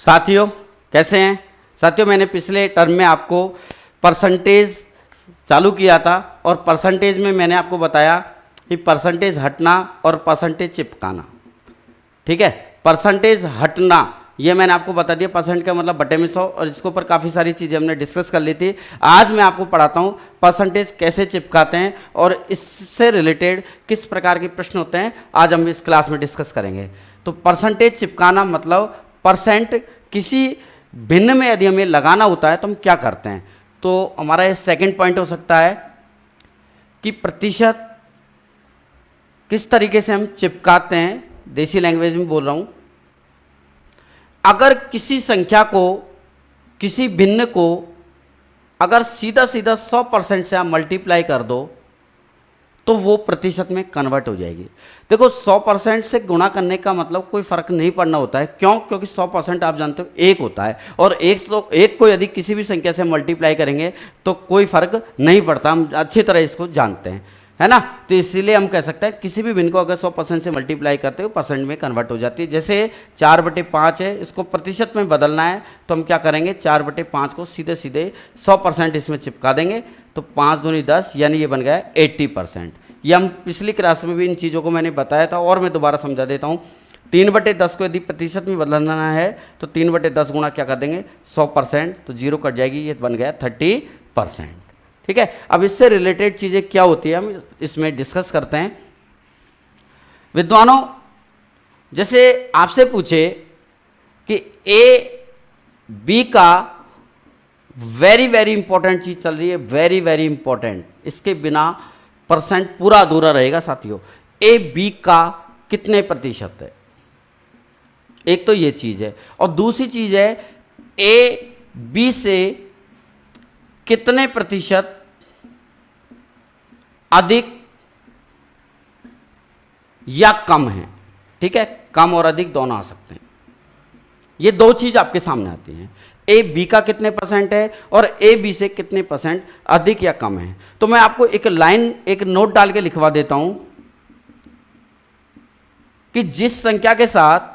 साथियों कैसे हैं साथियों, मैंने पिछले टर्म में आपको परसेंटेज चालू किया था और परसेंटेज में मैंने आपको बताया कि परसेंटेज हटना और परसेंटेज चिपकाना। ठीक है, परसेंटेज हटना ये मैंने आपको बता दिया, परसेंट का मतलब बटे में 100, और इसके ऊपर काफ़ी सारी चीज़ें हमने डिस्कस कर ली थी। आज मैं आपको पढ़ाता हूँ परसेंटेज कैसे चिपकाते हैं और इससे रिलेटेड किस प्रकार के प्रश्न होते हैं, आज हम इस क्लास में डिस्कस करेंगे। तो परसेंटेज चिपकाना मतलब परसेंट किसी भिन्न में यदि हमें लगाना होता है तो हम क्या करते हैं। तो हमारा ये सेकंड पॉइंट हो सकता है कि प्रतिशत किस तरीके से हम चिपकाते हैं, देसी लैंग्वेज में बोल रहा हूं। अगर किसी संख्या को, किसी भिन्न को अगर सीधा सीधा 100% से आप मल्टीप्लाई कर दो तो वो प्रतिशत में कन्वर्ट हो जाएगी। देखो 100% से गुणा करने का मतलब कोई फर्क नहीं पड़ना होता है। क्यों? क्योंकि 100% आप जानते हो एक होता है, और एक को यदि किसी भी संख्या से मल्टीप्लाई करेंगे तो कोई फर्क नहीं पड़ता। हम अच्छी तरह इसको जानते हैं, है ना। तो इसीलिए हम कह सकते हैं किसी भी भिन्न को अगर 100% से मल्टीप्लाई करते हो परसेंट में कन्वर्ट हो जाती है। जैसे 4/5 है, इसको प्रतिशत में बदलना है तो हम क्या करेंगे, 4/5 को सीधे सीधे 100% इसमें चिपका देंगे तो 5 दूनी 10, यानी ये बन गया 80%। ये हम पिछली क्लास में भी इन चीज़ों को मैंने बताया था और मैं दोबारा समझा देता हूँ। 3/10 को यदि प्रतिशत में बदलना है तो 3/10 गुणा क्या कर देंगे 100%, तो 0 कट जाएगी, ये बन गया 30%। ठीक है, अब इससे रिलेटेड चीज़ें क्या होती है हम इसमें डिस्कस करते हैं। विद्वानों, जैसे आपसे पूछे कि ए बी का वेरी वेरी इंपॉर्टेंट चीज चल रही है, वेरी वेरी इंपॉर्टेंट, इसके बिना परसेंट पूरा अधूरा रहेगा साथियों। ए बी का कितने प्रतिशत है, एक तो ये चीज है, और दूसरी चीज है ए बी से कितने प्रतिशत अधिक या कम है। ठीक है, कम और अधिक दोनों आ सकते हैं। ये दो चीज आपके सामने आती हैं, ए बी का कितने परसेंट है और ए बी से कितने परसेंट अधिक या कम है। तो मैं आपको एक लाइन, एक नोट डाल के लिखवा देता हूं कि जिस संख्या के साथ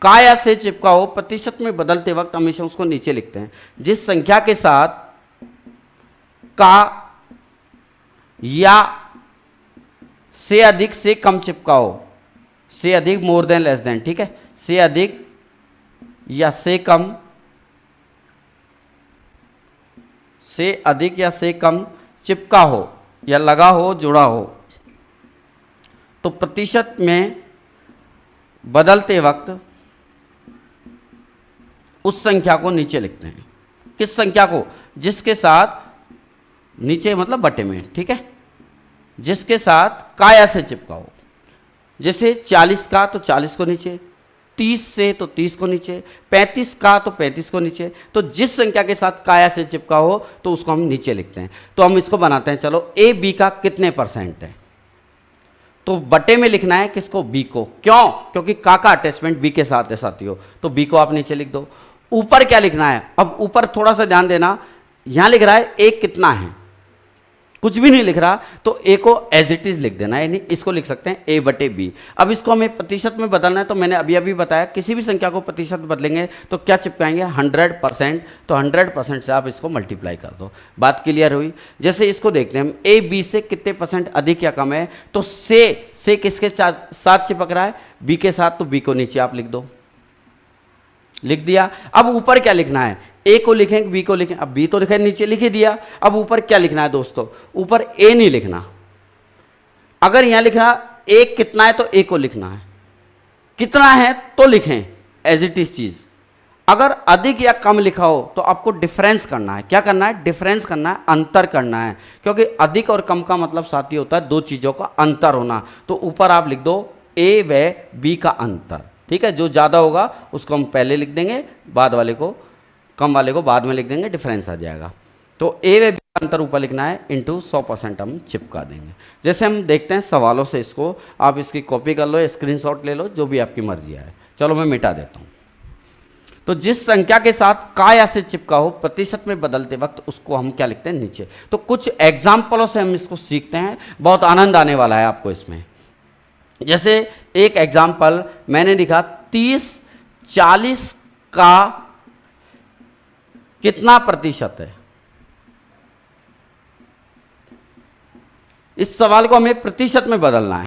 का या से चिपका हो, प्रतिशत में बदलते वक्त हमेशा उसको नीचे लिखते हैं। जिस संख्या के साथ का या से अधिक से कम चिपका हो, से अधिक मोर देन लेस देन, ठीक है, से अधिक या से कम, से अधिक या से कम चिपका हो या लगा हो, जुड़ा हो, तो प्रतिशत में बदलते वक्त उस संख्या को नीचे लिखते हैं। किस संख्या को? जिसके साथ, नीचे मतलब बटे में, ठीक है, जिसके साथ काया से चिपका हो। जैसे 40 का तो 40 को नीचे, 30 से तो 30 को नीचे, 35 का तो 35 को नीचे। तो जिस संख्या के साथ काया से चिपका हो तो उसको हम नीचे लिखते हैं। तो हम इसको बनाते हैं, चलो ए बी का कितने परसेंट है, तो बटे में लिखना है किसको, बी को। क्यों? क्योंकि का अटैचमेंट बी के साथ है साथियों, तो बी को आप नीचे लिख दो। ऊपर क्या लिखना है, अब ऊपर थोड़ा सा ध्यान देना, यहां लिख रहा है ए कितना है, कुछ भी नहीं लिख रहा, तो ए को एज इट इज लिख देना है, यानी इसको लिख सकते हैं ए बटे बी। अब इसको हमें प्रतिशत में बदलना है, तो मैंने अभी अभी बताया किसी भी संख्या को प्रतिशत बदलेंगे तो क्या चिपकाएंगे 100%, तो 100% से आप इसको मल्टीप्लाई कर दो। बात क्लियर हुई। जैसे इसको देखते हैं हम, ए बी से कितने परसेंट अधिक या कम है, तो से किसके साथ चिपक रहा है, बी के साथ, तो बी को नीचे आप लिख दो, लिख दिया। अब ऊपर क्या लिखना है, ए को लिखें बी को लिखें, अब बी तो लिखे नीचे लिख ही दिया। अब ऊपर क्या लिखना है दोस्तों, ऊपर ए नहीं लिखना। अगर यहां लिखना ए कितना है तो ए को लिखना है, कितना है तो लिखें एज इट इज चीज। अगर अधिक या कम लिखा हो तो आपको डिफरेंस करना है। क्या करना है, डिफरेंस करना है, अंतर करना है, क्योंकि अधिक और कम का मतलब साथ ही होता है दो चीजों का अंतर होना। तो ऊपर आप लिख दो ए व बी का अंतर, ठीक है। जो ज़्यादा होगा उसको हम पहले लिख देंगे, बाद वाले को, कम वाले को बाद में लिख देंगे, डिफरेंस आ जाएगा। तो ए व बी का अंतर ऊपर लिखना है, इंटू 100% हम चिपका देंगे। जैसे हम देखते हैं सवालों से इसको, आप इसकी कॉपी कर लो, स्क्रीनशॉट ले लो, जो भी आपकी मर्जी है। चलो मैं मिटा देता हूँ। तो जिस संख्या के साथ का या से चिपका हो, प्रतिशत में बदलते वक्त उसको हम क्या लिखते हैं, नीचे। तो कुछ एग्जाम्पलों से हम इसको सीखते हैं, बहुत आनंद आने वाला है आपको इसमें। जैसे एक एग्जाम्पल मैंने लिखा 30, 40 का कितना प्रतिशत है। इस सवाल को हमें प्रतिशत में बदलना है।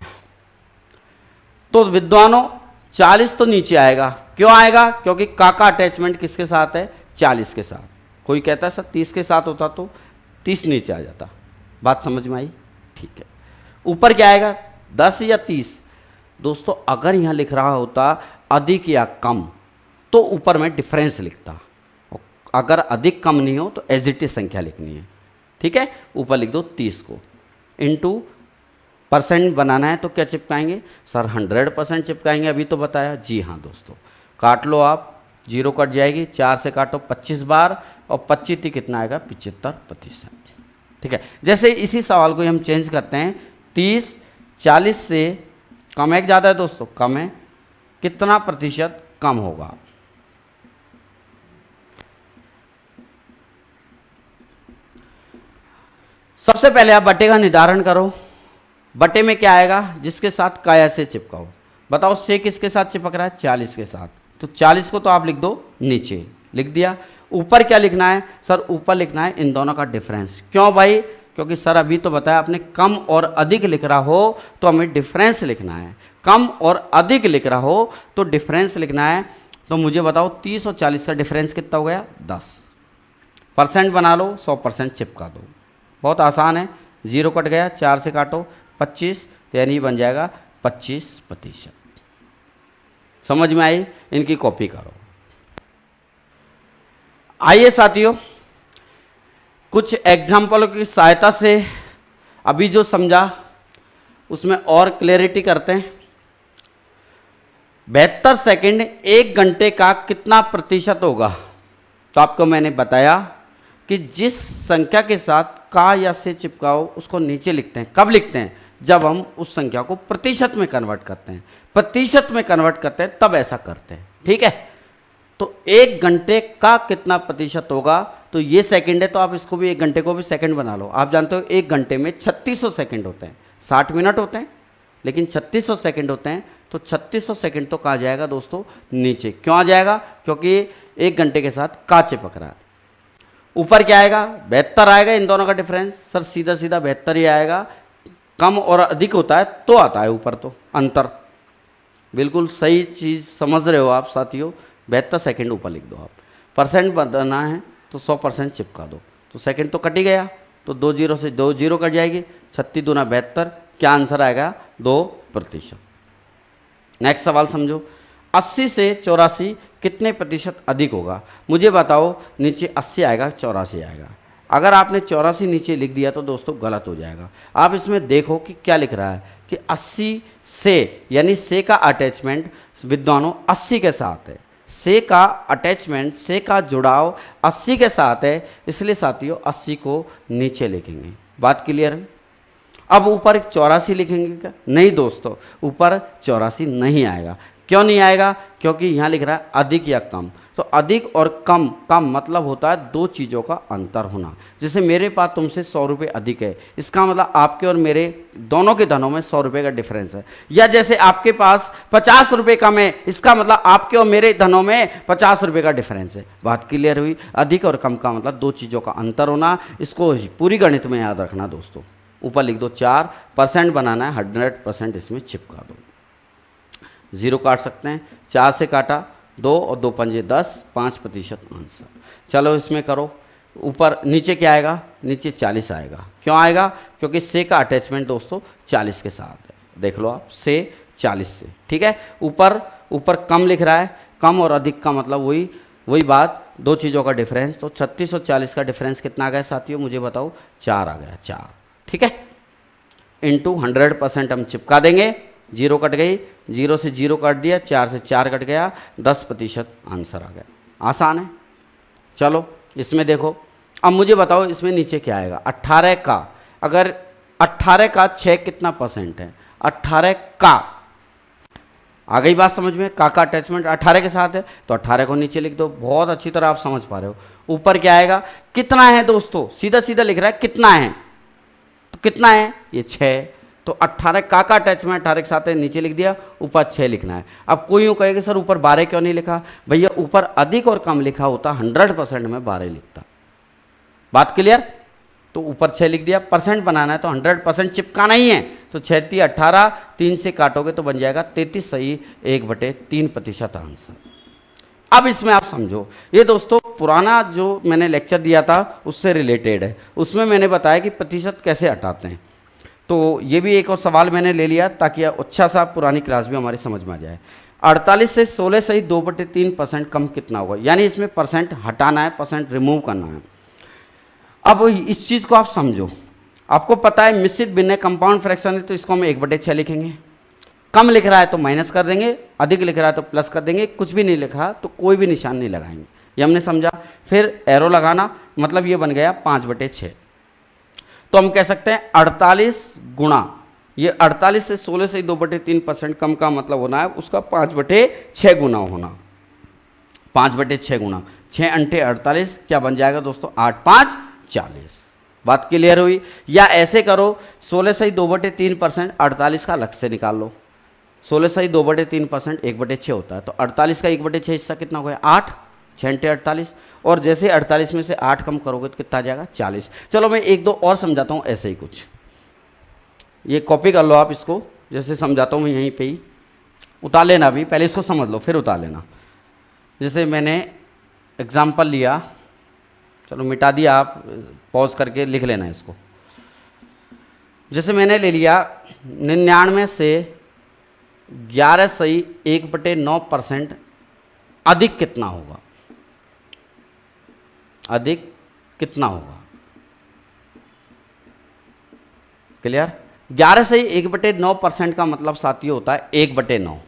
तो विद्वानों 40 तो नीचे आएगा। क्यों आएगा? क्योंकि का अटैचमेंट किसके साथ है? 40 के साथ। कोई कहता है सर 30 के साथ होता तो 30 नीचे आ जाता। बात समझ में आई? ठीक है। ऊपर क्या आएगा? 10 या 30। दोस्तों अगर यहां लिख रहा होता अधिक या कम तो ऊपर में डिफरेंस लिखता। अगर अधिक कम नहीं हो तो एज इट इज संख्या लिखनी है। ठीक है, ऊपर लिख दो 30 को। इनटू परसेंट बनाना है तो क्या चिपकाएंगे? सर 100% चिपकाएंगे, अभी तो बताया। जी हाँ दोस्तों, काट लो आप, 0 कट जाएगी, 4 से काटो 25 बार और 25 कितना आएगा? 75%। ठीक है। जैसे इसी सवाल को हम चेंज करते हैं, 30 40 से कम है कि ज़्यादा है दोस्तों? कम है। कितना प्रतिशत कम होगा? सबसे पहले आप बटे का निर्धारण करो। बटे में क्या आएगा? जिसके साथ काया से चिपकाओ। बताओ से किसके साथ चिपक रहा है? 40 के साथ। तो 40 को तो आप लिख दो नीचे, लिख दिया। ऊपर क्या लिखना है? सर ऊपर लिखना है इन दोनों का डिफरेंस। क्यों भाई? क्योंकि सर अभी तो बताया आपने कम और अधिक लिख रहा हो तो हमें डिफरेंस लिखना है। कम और अधिक लिख रहा हो तो डिफरेंस लिखना है। तो मुझे बताओ 30 और 40 का डिफरेंस कितना हो गया? 10। परसेंट बना लो, 100% चिपका दो। बहुत आसान है। 0 कट गया, 4 से काटो 25, यानी बन जाएगा 25%। समझ में आई? इनकी कॉपी करो। आइए साथियों, कुछ एग्जाम्पलों की सहायता से अभी जो समझा उसमें और क्लैरिटी करते हैं। 72 सेकंड 1 घंटे का कितना प्रतिशत होगा? तो आपको मैंने बताया कि जिस संख्या के साथ का या से चिपकाओ उसको नीचे लिखते हैं। कब लिखते हैं? जब हम उस संख्या को प्रतिशत में कन्वर्ट करते हैं। प्रतिशत में कन्वर्ट करते हैं तब ऐसा करते हैं। ठीक है। तो 1 घंटे का कितना प्रतिशत होगा? तो ये सेकंड है तो आप इसको भी 1 घंटे को भी सेकंड बना लो। आप जानते हो 1 घंटे में 3600 सेकंड होते हैं। 60 मिनट होते हैं लेकिन 3600 सेकंड होते हैं। तो 3600 सेकंड तो कहाँ जाएगा दोस्तों? नीचे। क्यों आ जाएगा? क्योंकि 1 घंटे के साथ का चिपक रहा है। ऊपर क्या आएगा? 72 आएगा। इन दोनों का डिफरेंस सर सीधा सीधा 72 ही आएगा। कम और अधिक होता है तो आता है ऊपर तो अंतर। बिल्कुल सही चीज़ समझ रहे हो आप साथियों। 72 सेकंड ऊपर लिख दो आप। परसेंट बताना है तो 100% चिपका दो। तो सेकंड तो कट ही गया, तो 2 0 से 2 0 कट जाएगी। 36 दूना 72। क्या आंसर आएगा? 2%। नेक्स्ट सवाल समझो। 80 से 84 कितने प्रतिशत अधिक होगा? मुझे बताओ। नीचे 80 आएगा, 84 आएगा। अगर आपने 84 नीचे लिख दिया तो दोस्तों गलत हो जाएगा। आप इसमें देखो कि क्या लिख रहा है कि 80 से, यानी से का अटैचमेंट विद्वानों 80 के साथ है। से का अटैचमेंट, से का जुड़ाव 80 के साथ है। इसलिए साथियों 80 को नीचे लिखेंगे। बात क्लियर है? अब ऊपर 84 लिखेंगे क्या? नहीं दोस्तों, ऊपर 84 नहीं आएगा। क्यों नहीं आएगा? क्योंकि यहाँ लिख रहा है अधिक या कम। तो अधिक और कम का मतलब होता है दो चीज़ों का अंतर होना। जैसे मेरे पास तुमसे 100 रुपये अधिक है, इसका मतलब आपके और मेरे दोनों के धनों में 100 रुपये का डिफरेंस है। या जैसे आपके पास 50 रुपये कम है, इसका मतलब आपके और मेरे धनों में 50 रुपये का डिफरेंस है। बात क्लियर हुई? अधिक और कम का मतलब दो चीज़ों का अंतर होना। इसको पूरी गणित में याद रखना दोस्तों। ऊपर लिख दो 4% बनाना है, 100% इसमें चिपका दो। 0 काट सकते हैं, 4 से काटा 2 और 2 पंजे 10, 5% आंसर। चलो इसमें करो। ऊपर नीचे क्या आएगा? नीचे 40 आएगा। क्यों आएगा? क्योंकि से का अटैचमेंट दोस्तों 40 के साथ है। देख लो आप, से 40 से। ठीक है। ऊपर कम लिख रहा है। कम और अधिक का मतलब वही बात, दो चीज़ों का डिफरेंस। तो 36 और 40 का डिफरेंस कितना आ गया साथियों? मुझे बताओ। 4 आ गया, 4। ठीक है। इंटू 100% हम चिपका देंगे। 0 कट गई, 0 से 0 काट दिया, 4 से 4 कट गया, 10% आंसर आ गया। आसान है। चलो इसमें देखो। अब मुझे बताओ इसमें नीचे क्या आएगा? 18 का, अगर 18 का 6 कितना परसेंट है? 18 का। आ गई बात समझ में? का अटैचमेंट 18 के साथ है तो 18 को नीचे लिख दो। बहुत अच्छी तरह आप समझ पा रहे हो। ऊपर क्या आएगा? कितना है दोस्तों? सीधा सीधा लिख रहा है कितना है। तो कितना है? ये 6। तो 18 का अटैच में 18 के साथ है, नीचे लिख दिया, ऊपर 6 लिखना है। अब कोई यूँ कहेगा सर ऊपर 12 क्यों नहीं लिखा? भैया ऊपर अधिक और कम लिखा होता 100% में 12 लिखता। बात क्लियर? तो ऊपर 6 लिख दिया, परसेंट बनाना है तो 100% चिपकाना ही है, तो 6 18, 3 से काटोगे तो बन जाएगा 33 सही 1/3% आंसर। अब इसमें आप समझो, ये दोस्तों पुराना जो मैंने लेक्चर दिया था उससे रिलेटेड है, उसमें मैंने बताया कि प्रतिशत कैसे हटाते हैं। तो ये भी एक और सवाल मैंने ले लिया ताकि अच्छा सा पुरानी क्लास भी हमारी समझ में आ जाए। 48 से 16 सही 2/3% कम कितना होगा, यानी इसमें परसेंट हटाना है, परसेंट रिमूव करना है। अब इस चीज़ को आप समझो, आपको पता है मिश्रित भिन्न कंपाउंड फ्रैक्शन है तो इसको हम 1/6 लिखेंगे। कम लिख रहा है तो माइनस कर देंगे, अधिक लिख रहा है तो प्लस कर देंगे, कुछ भी नहीं लिखा तो कोई भी निशान नहीं लगाएंगे, ये हमने समझा। फिर एरो लगाना, मतलब ये बन गया 5/6। तो हम कह सकते हैं 48 गुणा, ये 48 से 16 से 2/3% कम का मतलब होना है उसका 5/6 गुना होना। 5/6 गुना 6 अंटे 48, क्या बन जाएगा दोस्तों? 8 5 40। बात क्लियर हुई? या ऐसे करो, 16 सही 2/3%, 48 का अलग से निकाल लो। 16 सही 2/3% 1/6 होता है, तो 48 का 1/6 हिस्सा कितना हो गया? 8, 6 अंटे 48, और जैसे 48 में से 8 कम करोगे तो कितना आ जाएगा? 40। चलो मैं एक दो और समझाता हूँ ऐसे ही कुछ, ये कॉपी कर लो आप इसको, जैसे समझाता हूँ मैं यहीं पे ही, उतार लेना अभी, पहले इसको समझ लो फिर उतार लेना। जैसे मैंने एग्जाम्पल लिया, चलो मिटा दिया, आप पॉज करके लिख लेना इसको। जैसे मैंने ले लिया 99 से 11 सही 1/9% अधिक कितना होगा? अधिक कितना होगा? क्लियर? 11 सही 1/9% का मतलब साथियों होता है 1/9।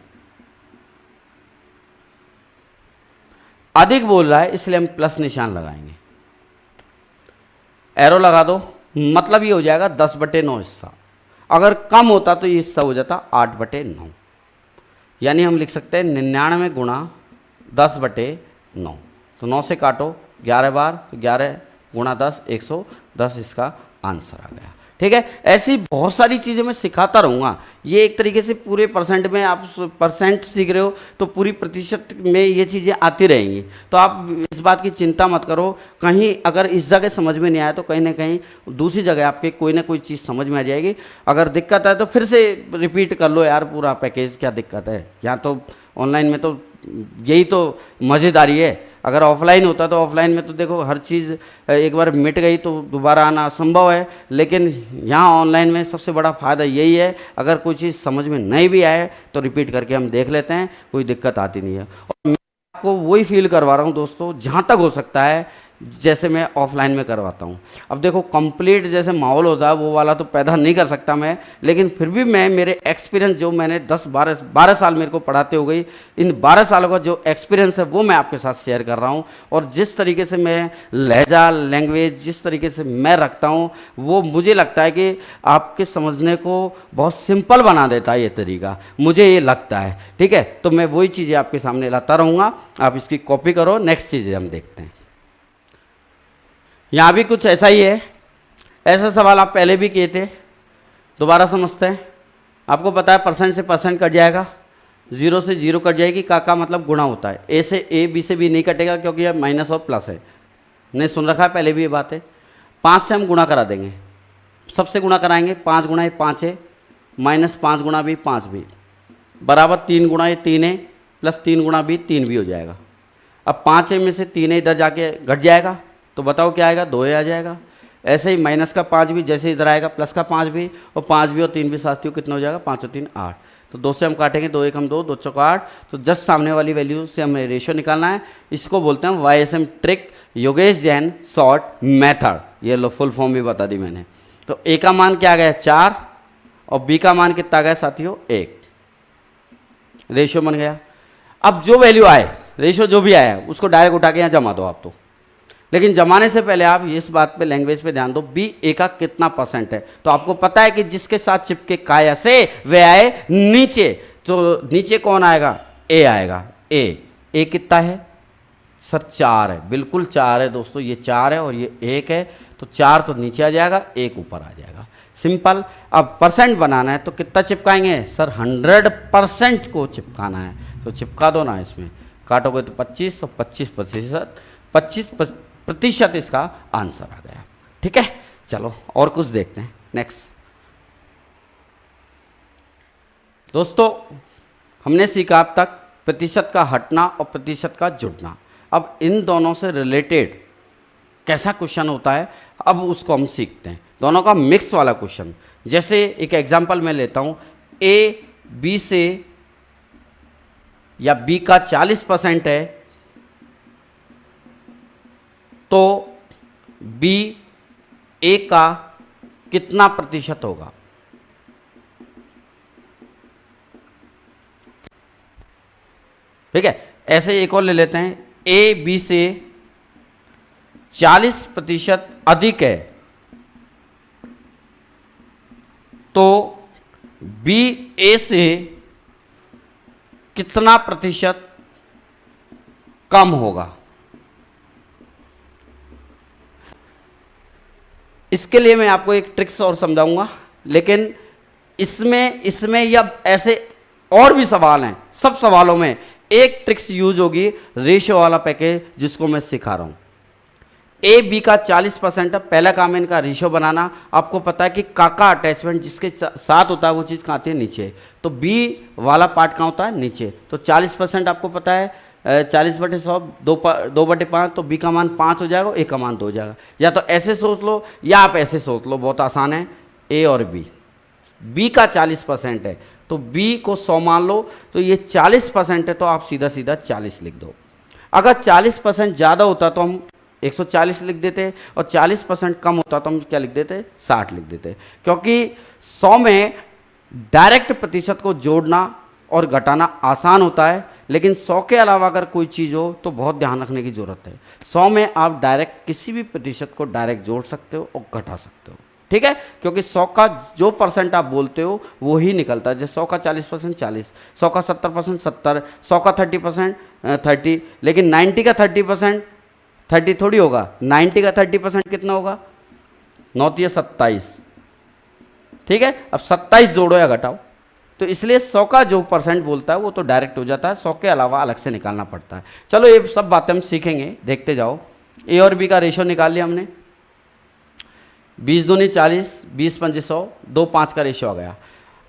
अधिक बोल रहा है इसलिए हम प्लस निशान लगाएंगे, एरो लगा दो, मतलब ये हो जाएगा 10/9 हिस्सा। अगर कम होता तो ये हिस्सा हो जाता 8/9, यानी हम लिख सकते हैं 99 गुणा 10/9। तो 9 से काटो 11 बार, तो 11 गुणा 10 110 इसका आंसर आ गया। ठीक है, ऐसी बहुत सारी चीज़ें मैं सिखाता रहूँगा। ये एक तरीके से पूरे परसेंट में आप परसेंट सीख रहे हो तो पूरी प्रतिशत में ये चीज़ें आती रहेंगी, तो आप इस बात की चिंता मत करो। कहीं अगर इस जगह समझ में नहीं आया तो कहीं ना कहीं दूसरी जगह आपके कोई ना कोई चीज़ समझ में आ जाएगी। अगर दिक्कत है तो फिर से रिपीट कर लो यार पूरा पैकेज, क्या दिक्कत है? यहाँ तो ऑनलाइन में तो यही तो मज़ेदारी है। अगर ऑफलाइन होता तो ऑफलाइन में तो देखो हर चीज़ एक बार मिट गई तो दोबारा आना असंभव है, लेकिन यहाँ ऑनलाइन में सबसे बड़ा फ़ायदा यही है, अगर कोई चीज़ समझ में नहीं भी आए तो रिपीट करके हम देख लेते हैं, कोई दिक्कत आती नहीं है। और मैं आपको वही फील करवा रहा हूँ दोस्तों, जहाँ तक हो सकता है जैसे मैं ऑफलाइन में करवाता हूँ। अब देखो कंप्लीट जैसे माहौल होता है वो वाला तो पैदा नहीं कर सकता मैं, लेकिन फिर भी मैं मेरे एक्सपीरियंस जो मैंने 10-12 साल मेरे को पढ़ाते हो गई, इन 12 सालों का जो एक्सपीरियंस है वो मैं आपके साथ शेयर कर रहा हूँ। और जिस तरीके से मैं लहजा लैंग्वेज जिस तरीके से मैं रखता हूँ वो मुझे लगता है कि आपके समझने को बहुत सिंपल बना देता है ये तरीका, मुझे ये लगता है। ठीक है, तो मैं वही चीज़ें आपके सामने लाता रहूँगा, आप इसकी कॉपी करो। नेक्स्ट चीज़ें हम देखते हैं। यहाँ भी कुछ ऐसा ही है, ऐसा सवाल आप पहले भी किए थे, दोबारा समझते हैं। आपको पता है परसेंट से परसेंट कट जाएगा, 0 से 0 कट जाएगी, का मतलब गुणा होता है। ए से ए, बी से बी नहीं कटेगा क्योंकि यह माइनस और प्लस है, नहीं सुन रखा है पहले भी ये बात है। 5 से हम गुणा करा देंगे, सबसे गुणा कराएंगे, 5 गुणा ये 5 है, माइनस 5 गुणा भी 5 भी, बराबर 3 गुणा ये 3 है, प्लस 3 गुणा भी 3 भी हो जाएगा। अब 5 में से 3 इधर जाके घट जाएगा तो बताओ क्या आएगा? 2 आ जाएगा। ऐसे ही माइनस का 5 भी जैसे इधर आएगा, प्लस का 5 भी, और 5 भी और 3 भी साथियों कितना हो जाएगा? 5 और 3 8। तो 2 से हम काटेंगे, 2 1 हम 2, 2 चौका 8। तो जस्ट सामने वाली वैल्यू से हमें रेशियो निकालना है। इसको बोलते हैं YSM trick, Yogesh Jain short method. ये लो फुल फॉर्म भी बता दी मैंने। तो A का मान क्या आ गया? 4, और B का मान कितना आ गया साथियों? 1। रेशियो बन गया। अब जो वैल्यू आए, रेशियो जो भी आया उसको डायरेक्ट उठा के यहाँ जमा दो आप तो, लेकिन जमाने से पहले आप इस बात पे लैंग्वेज पे ध्यान दो, बी ए का कितना परसेंट है। तो आपको पता है कि जिसके साथ चिपके काया से वे आए नीचे, तो नीचे कौन आएगा? ए आएगा। ए कितना है? सर 4 है, बिल्कुल 4 है दोस्तों, ये 4 है और ये 1 है, तो 4 तो नीचे आ जाएगा, 1 ऊपर आ जाएगा, सिंपल। अब परसेंट बनाना है तो कितना चिपकाएंगे सर, 100% को चिपकाना है, तो चिपका दो ना, इसमें काटोगे तो 25 और 25% इसका आंसर आ गया। ठीक है, चलो और कुछ देखते हैं। नेक्स्ट दोस्तों, हमने सीखा अब तक प्रतिशत का हटना और प्रतिशत का जुड़ना। अब इन दोनों से रिलेटेड कैसा क्वेश्चन होता है, अब उसको हम सीखते हैं, दोनों का मिक्स वाला क्वेश्चन। जैसे एक एग्जांपल मैं लेता हूं, ए बी से या बी का 40% है, तो बी ए का कितना प्रतिशत होगा। ठीक है, ऐसे एक और ले लेते हैं, ए बी से 40% अधिक है, तो बी ए से कितना प्रतिशत कम होगा। इसके लिए मैं आपको एक ट्रिक्स और समझाऊंगा, लेकिन इसमें या ऐसे और भी सवाल हैं, सब सवालों में एक ट्रिक्स यूज होगी, रेशियो वाला पैकेज जिसको मैं सिखा रहा हूं। ए बी का 40% है, पहला काम है इनका रेशियो बनाना। आपको पता है कि काका अटैचमेंट जिसके साथ होता है वो चीज़ कहाँ आती है, नीचे, तो बी वाला पार्ट कहाँ होता है, नीचे। तो 40% आपको पता है, 40/100 2/5, तो बी का मान 5 हो जाएगा, ए का मान 2 हो जाएगा। या तो ऐसे सोच लो या आप ऐसे सोच लो, बहुत आसान है। ए और बी का 40% है, तो बी को 100 मान लो, तो ये 40% है, तो आप सीधा सीधा 40 लिख दो। अगर 40% ज़्यादा होता तो हम 140 लिख देते, और 40% कम होता तो हम क्या लिख देते, 60 लिख देते। क्योंकि 100 में डायरेक्ट प्रतिशत को जोड़ना और घटाना आसान होता है, लेकिन 100 के अलावा अगर कोई चीज़ हो तो बहुत ध्यान रखने की ज़रूरत है। 100 में आप डायरेक्ट किसी भी प्रतिशत को डायरेक्ट जोड़ सकते हो और घटा सकते हो। ठीक है, क्योंकि 100 का जो परसेंट आप बोलते हो वो ही निकलता है। जैसे 100 का 40% 40, 100 का 70% 70, 100 का 30% 30, लेकिन 90 का 30% 30 थोड़ी होगा। 90 का 30% कितना होगा, 9 या 27। ठीक है, अब 27 जोड़ो या घटाओ, तो इसलिए 100 का जो परसेंट बोलता है वो तो डायरेक्ट हो जाता है, 100 के अलावा अलग से निकालना पड़ता है। चलो ये सब बातें हम सीखेंगे, देखते जाओ। ए और बी का रेशियो निकाल लिया हमने, 20 दूनी 40, 20 पंजे 100, 2 5 का रेशियो आ गया।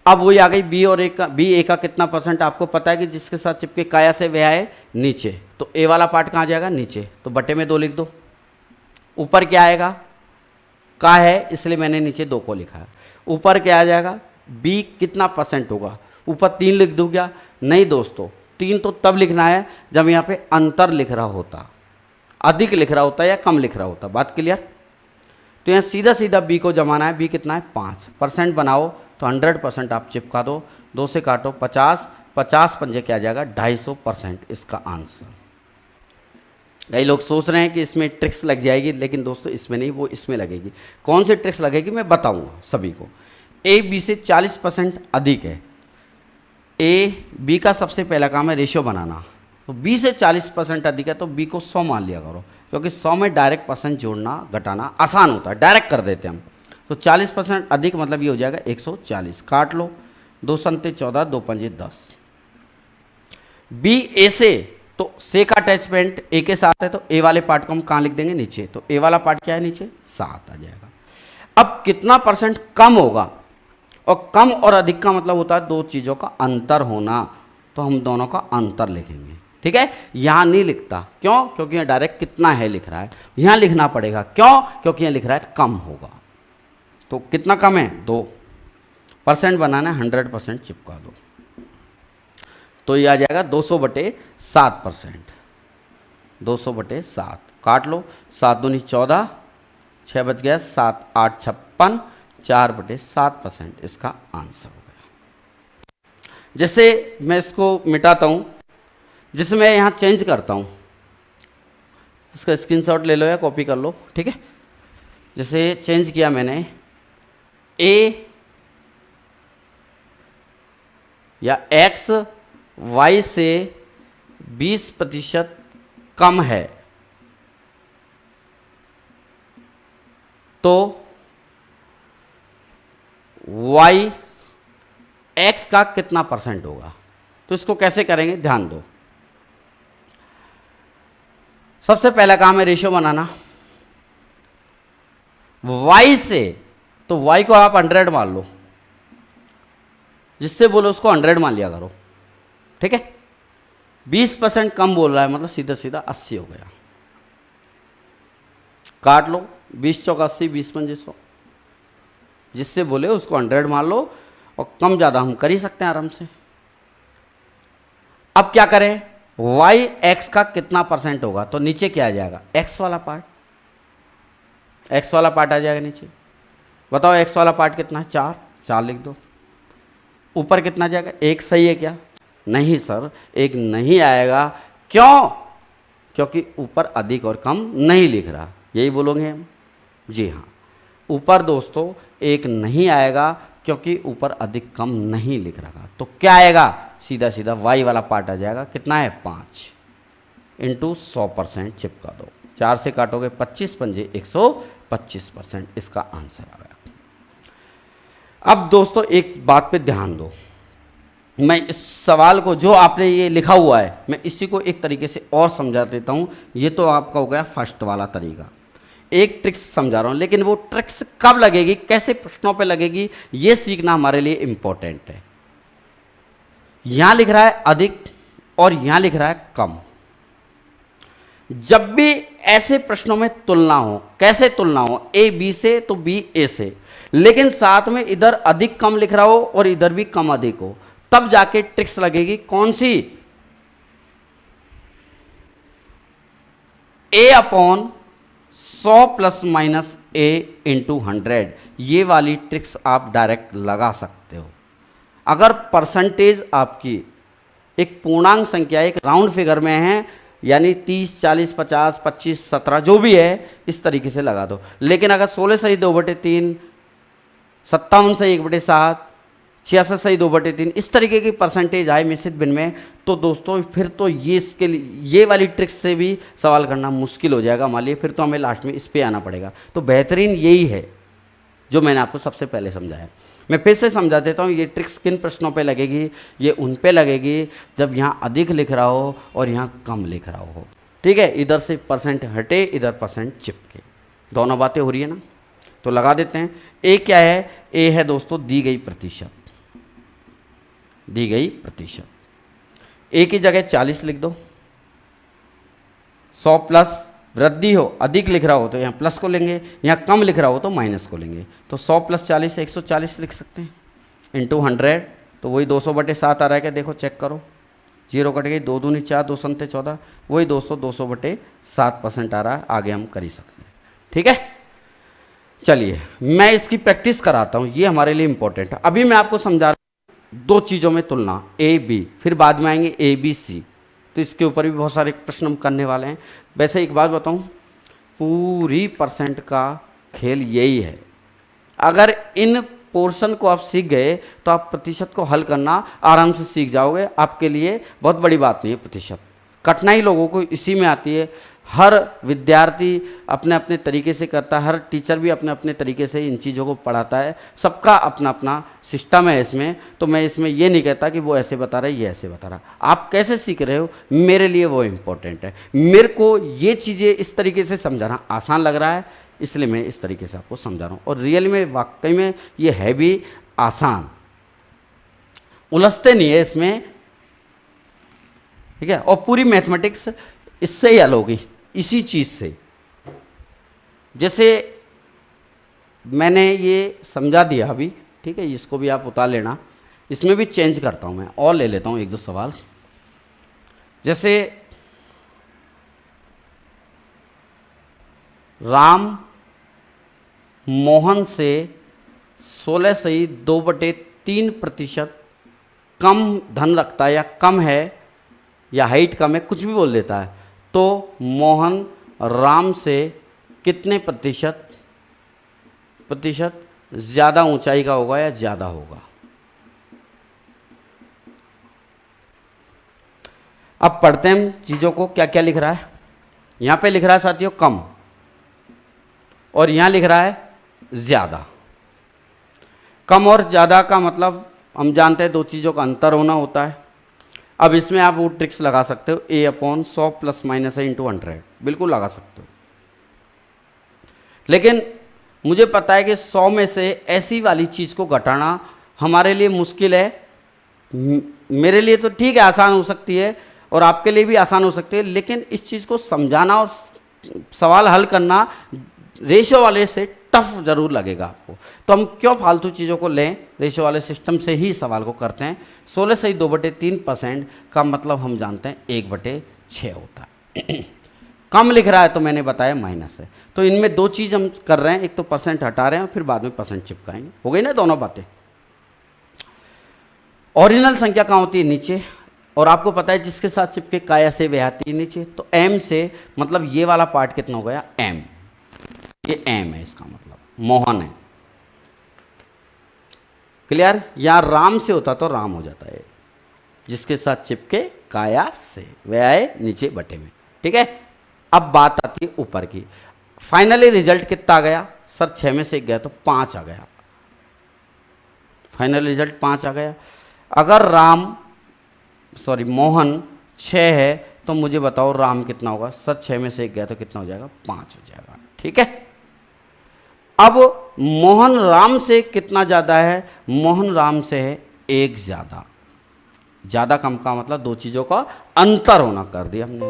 अब वही आ गई बी और ए का, बी ए का कितना परसेंट आपको पता है कि जिसके साथ चिपके काया से वह है नीचे, तो ए वाला पार्ट कहाँ जाएगा, नीचे, तो बटे में 2 लिख दो। ऊपर क्या आएगा, का है इसलिए मैंने नीचे 2 को लिखा है। ऊपर क्या आ जाएगा, बी कितना परसेंट होगा, ऊपर 3 लिख दूँ क्या, नहीं दोस्तों, 3 तो तब लिखना है जब यहाँ पे अंतर लिख रहा होता, अधिक लिख रहा होता या कम लिख रहा होता। बात क्लियर। तो यहाँ सीधा सीधा बी को जमाना है, बी कितना है 5%, बनाओ तो 100% आप चिपका दो, 2 से काटो 50, 50 पंजे क्या आ जाएगा 250% इसका आंसर। कई लोग सोच रहे हैं कि इसमें ट्रिक्स लग जाएगी, लेकिन दोस्तों इसमें नहीं, वो इसमें लगेगी। कौन सी ट्रिक्स लगेगी मैं बताऊंगा सभी को। ए बी से 40% अधिक है, ए बी का सबसे पहला काम है रेशियो बनाना, तो बी से 40% अधिक है तो बी को 100 मान लिया करो, क्योंकि 100 में डायरेक्ट परसेंट जोड़ना घटाना आसान होता है, डायरेक्ट कर देते हैं हम। तो 40% अधिक मतलब ये हो जाएगा 140, काट लो, 2 संते 14, 2 पंजे 10। बी ए से, तो से का अटैचमेंट ए के साथ है, तो ए वाले पार्ट को हम कहाँ लिख देंगे, नीचे, तो ए वाला पार्ट क्या है नीचे, 7 आ जाएगा। अब कितना परसेंट कम होगा, और कम और अधिक का मतलब होता है 2 चीज़ों का अंतर होना, तो हम दोनों का अंतर लिखेंगे। ठीक है, यहां नहीं लिखता, क्यों, क्योंकि यहां डायरेक्ट कितना है लिख रहा है, यहां लिखना पड़ेगा, क्यों, क्योंकि यहां लिख रहा है कम होगा। तो कितना कम है, 2% बनाना है, 100% चिपका दो, तो ये आ जाएगा 200/7%, 200/7, काट लो, 7 दूनी 14, 6 बच गया, 7 8 56, 4/7% इसका आंसर हो गया। जैसे मैं इसको मिटाता हूं, जिसमें मैं यहाँ चेंज करता हूँ, इसका स्क्रीनशॉट ले लो या कॉपी कर लो। ठीक है, जैसे चेंज किया मैंने, ए या एक्स वाई से 20% कम है, तो y x का कितना परसेंट होगा। तो इसको कैसे करेंगे, ध्यान दो। सबसे पहला काम है रेशियो बनाना y से, तो y को आप 100 मान लो, जिससे बोलो उसको 100 मान लिया करो, ठीक है। 20% कम बोल रहा है, मतलब सीधा सीधा 80 हो गया। काट लो, 20 चौक 80, 20 पंजे 100, जिससे बोले उसको 100 मान लो, और कम ज़्यादा हम कर ही सकते हैं आराम से। अब क्या करें, y x का कितना परसेंट होगा, तो नीचे क्या आ जाएगा, x वाला पार्ट, x वाला पार्ट आ जाएगा नीचे। बताओ x वाला पार्ट कितना है, 4, 4 लिख दो। ऊपर कितना जाएगा, 1 सही है क्या, नहीं सर 1 नहीं आएगा, क्यों, क्योंकि ऊपर अधिक और कम नहीं लिख रहा, यही बोलोगे हम, जी हाँ। ऊपर दोस्तों 1 नहीं आएगा क्योंकि ऊपर अधिक कम नहीं लिख रहा, तो क्या आएगा, सीधा सीधा y वाला पार्ट आ जाएगा, कितना है 5 इंटू 100% चिपका दो, 4 से काटोगे 25 पंजे 125%, इसका आंसर आ गया। अब दोस्तों एक बात पे ध्यान दो, मैं इस सवाल को जो आपने ये लिखा हुआ है, मैं इसी को एक तरीके से और समझा देता हूँ। ये तो आपका हो गया फर्स्ट वाला तरीका, एक ट्रिक्स समझा रहा हूँ, लेकिन वो ट्रिक्स कब लगेगी, कैसे प्रश्नों पे लगेगी, ये सीखना हमारे लिए इंपॉर्टेंट है। यहां लिख रहा है अधिक और यहां लिख रहा है कम। जब भी ऐसे प्रश्नों में तुलना हो, कैसे तुलना हो, ए बी से तो बी ए से, लेकिन साथ में इधर अधिक कम लिख रहा हो और इधर भी कम अधिक हो, तब जाके ट्रिक्स लगेगी। कौन सी, a upon 100 plus minus a into 100, ये वाली ट्रिक्स आप डायरेक्ट लगा सकते हो। अगर परसेंटेज आपकी एक पूर्णांक संख्या, एक राउंड फिगर में है, यानी 30, 40, 50, 25, 17 जो भी है, इस तरीके से लगा दो। लेकिन अगर 16 सही 2/3, 57 सही 1/7, 66 सही 2/3, इस तरीके की परसेंटेज आए मिश्रित बिन में, तो दोस्तों फिर तो ये इसके लिए ये वाली ट्रिक्स से भी सवाल करना मुश्किल हो जाएगा हमारे लिए, फिर तो हमें लास्ट में इस पे आना पड़ेगा। तो बेहतरीन यही है जो मैंने आपको सबसे पहले समझाया। मैं फिर से समझा देता हूँ, ये ट्रिक्स किन प्रश्नों पे लगेगी, ये उन पे लगेगी जब यहाँ अधिक लिख रहा हो और यहाँ कम लिख रहा हो, ठीक है। इधर से परसेंट हटे, इधर परसेंट चिपके, दोनों बातें हो रही है ना। तो लगा देते हैं। ए क्या है, ए है दोस्तों दी गई प्रतिशत, दी गई प्रतिशत। ए की जगह 40 लिख दो, 100 प्लस वृद्धि हो, अधिक लिख रहा हो तो यहाँ प्लस को लेंगे, यहाँ कम लिख रहा हो तो माइनस को लेंगे। तो 100 प्लस 40 140 लिख सकते हैं, इंटू 100, तो वही 200/7 आ रहा है क्या, देखो चेक करो, 0 कट गई, 2 दूनी 4, 2 संते 14, वही दोस्तों 200/7% आ रहा है। आगे हम कर ही सकते हैं, ठीक है। चलिए मैं इसकी प्रैक्टिस कराता हूँ, ये हमारे लिए इंपॉर्टेंट है। अभी मैं आपको समझा रहा हूँ 2 चीज़ों में तुलना, ए बी, फिर बाद में आएंगे ए बी सी, तो इसके ऊपर भी बहुत सारे प्रश्न हम करने वाले हैं। वैसे एक बात बताऊं, पूरी परसेंट का खेल यही है। अगर इन पोर्शन को आप सीख गए तो आप प्रतिशत को हल करना आराम से सीख जाओगे, आपके लिए बहुत बड़ी बात नहीं है प्रतिशत। कठिनाई लोगों को इसी में आती है, हर विद्यार्थी अपने अपने तरीके से करता है, हर टीचर भी अपने अपने तरीके से इन चीज़ों को पढ़ाता है, सबका अपना अपना सिस्टम है इसमें। तो मैं इसमें ये नहीं कहता कि वो ऐसे बता रहा है, ये ऐसे बता रहा, आप कैसे सीख रहे हो मेरे लिए वो इम्पोर्टेंट है। मेरे को ये चीज़ें इस तरीके से समझाना आसान लग रहा है, इसलिए मैं इस तरीके से आपको समझा रहा हूँ। और रियल में वाकई में ये है भी आसान, उलझते नहीं है इसमें, ठीक है। और पूरी मैथमेटिक्स इससे ही हल होगी, इसी चीज़ से। जैसे मैंने ये समझा दिया अभी, ठीक है, इसको भी आप उतार लेना। इसमें भी चेंज करता हूँ मैं, और ले लेता हूँ 1-2 सवाल। जैसे राम मोहन से 16 सही 2/3% कम धन रखता है, या कम है, या हाइट कम है, कुछ भी बोल देता है, तो मोहन राम से कितने प्रतिशत ज़्यादा ऊंचाई का होगा या ज़्यादा होगा। अब पढ़ते हैं चीज़ों को, क्या क्या लिख रहा है। यहाँ पे लिख रहा है साथियों कम, और यहाँ लिख रहा है ज़्यादा। कम और ज़्यादा का मतलब हम जानते हैं दो चीज़ों का अंतर होना होता है। अब इसमें आप वो ट्रिक्स लगा सकते हो, A/100 प्लस माइनस है इंटू 100, बिल्कुल लगा सकते हो। लेकिन मुझे पता है कि 100 में से ऐसी वाली चीज़ को घटाना हमारे लिए मुश्किल है। मेरे लिए तो ठीक है, आसान हो सकती है और आपके लिए भी आसान हो सकती है, लेकिन इस चीज़ को समझाना और सवाल हल करना रेशो वाले से टफ जरूर लगेगा आपको। तो हम क्यों फालतू चीज़ों को लें, रेशो वाले सिस्टम से ही सवाल को करते हैं। 16 सही 2/3% का मतलब हम जानते हैं 1/6 होता है। कम लिख रहा है तो मैंने बताया माइनस है। तो इनमें दो चीज़ हम कर रहे हैं, एक तो परसेंट हटा रहे हैं और फिर बाद में परसेंट चिपकाएंगे। हो गई ना दोनों बातें। ओरिजिनल संख्या कहाँ होती है? नीचे। और आपको पता है जिसके साथ चिपके काया से वह आती है नीचे। तो m से मतलब ये वाला पार्ट कितना हो गया? m। ये m है, इसका मतलब मोहन है। क्लियर? यहां राम से होता तो राम हो जाता है। जिसके साथ चिपके काया से वह आए नीचे बटे में। ठीक है। अब बात आती है ऊपर की। फाइनली रिजल्ट कितना आ गया? सर 6 में से 1 गया तो 5 आ गया। फाइनल रिजल्ट 5 आ गया। अगर मोहन 6 है तो मुझे बताओ राम कितना होगा? सर 6 में से 1 गया तो कितना हो जाएगा? 5 हो जाएगा। ठीक है। अब मोहन राम से कितना ज़्यादा है? मोहन राम से है 1 ज़्यादा। ज़्यादा कम का मतलब दो चीज़ों का अंतर होना कर दिया हमने।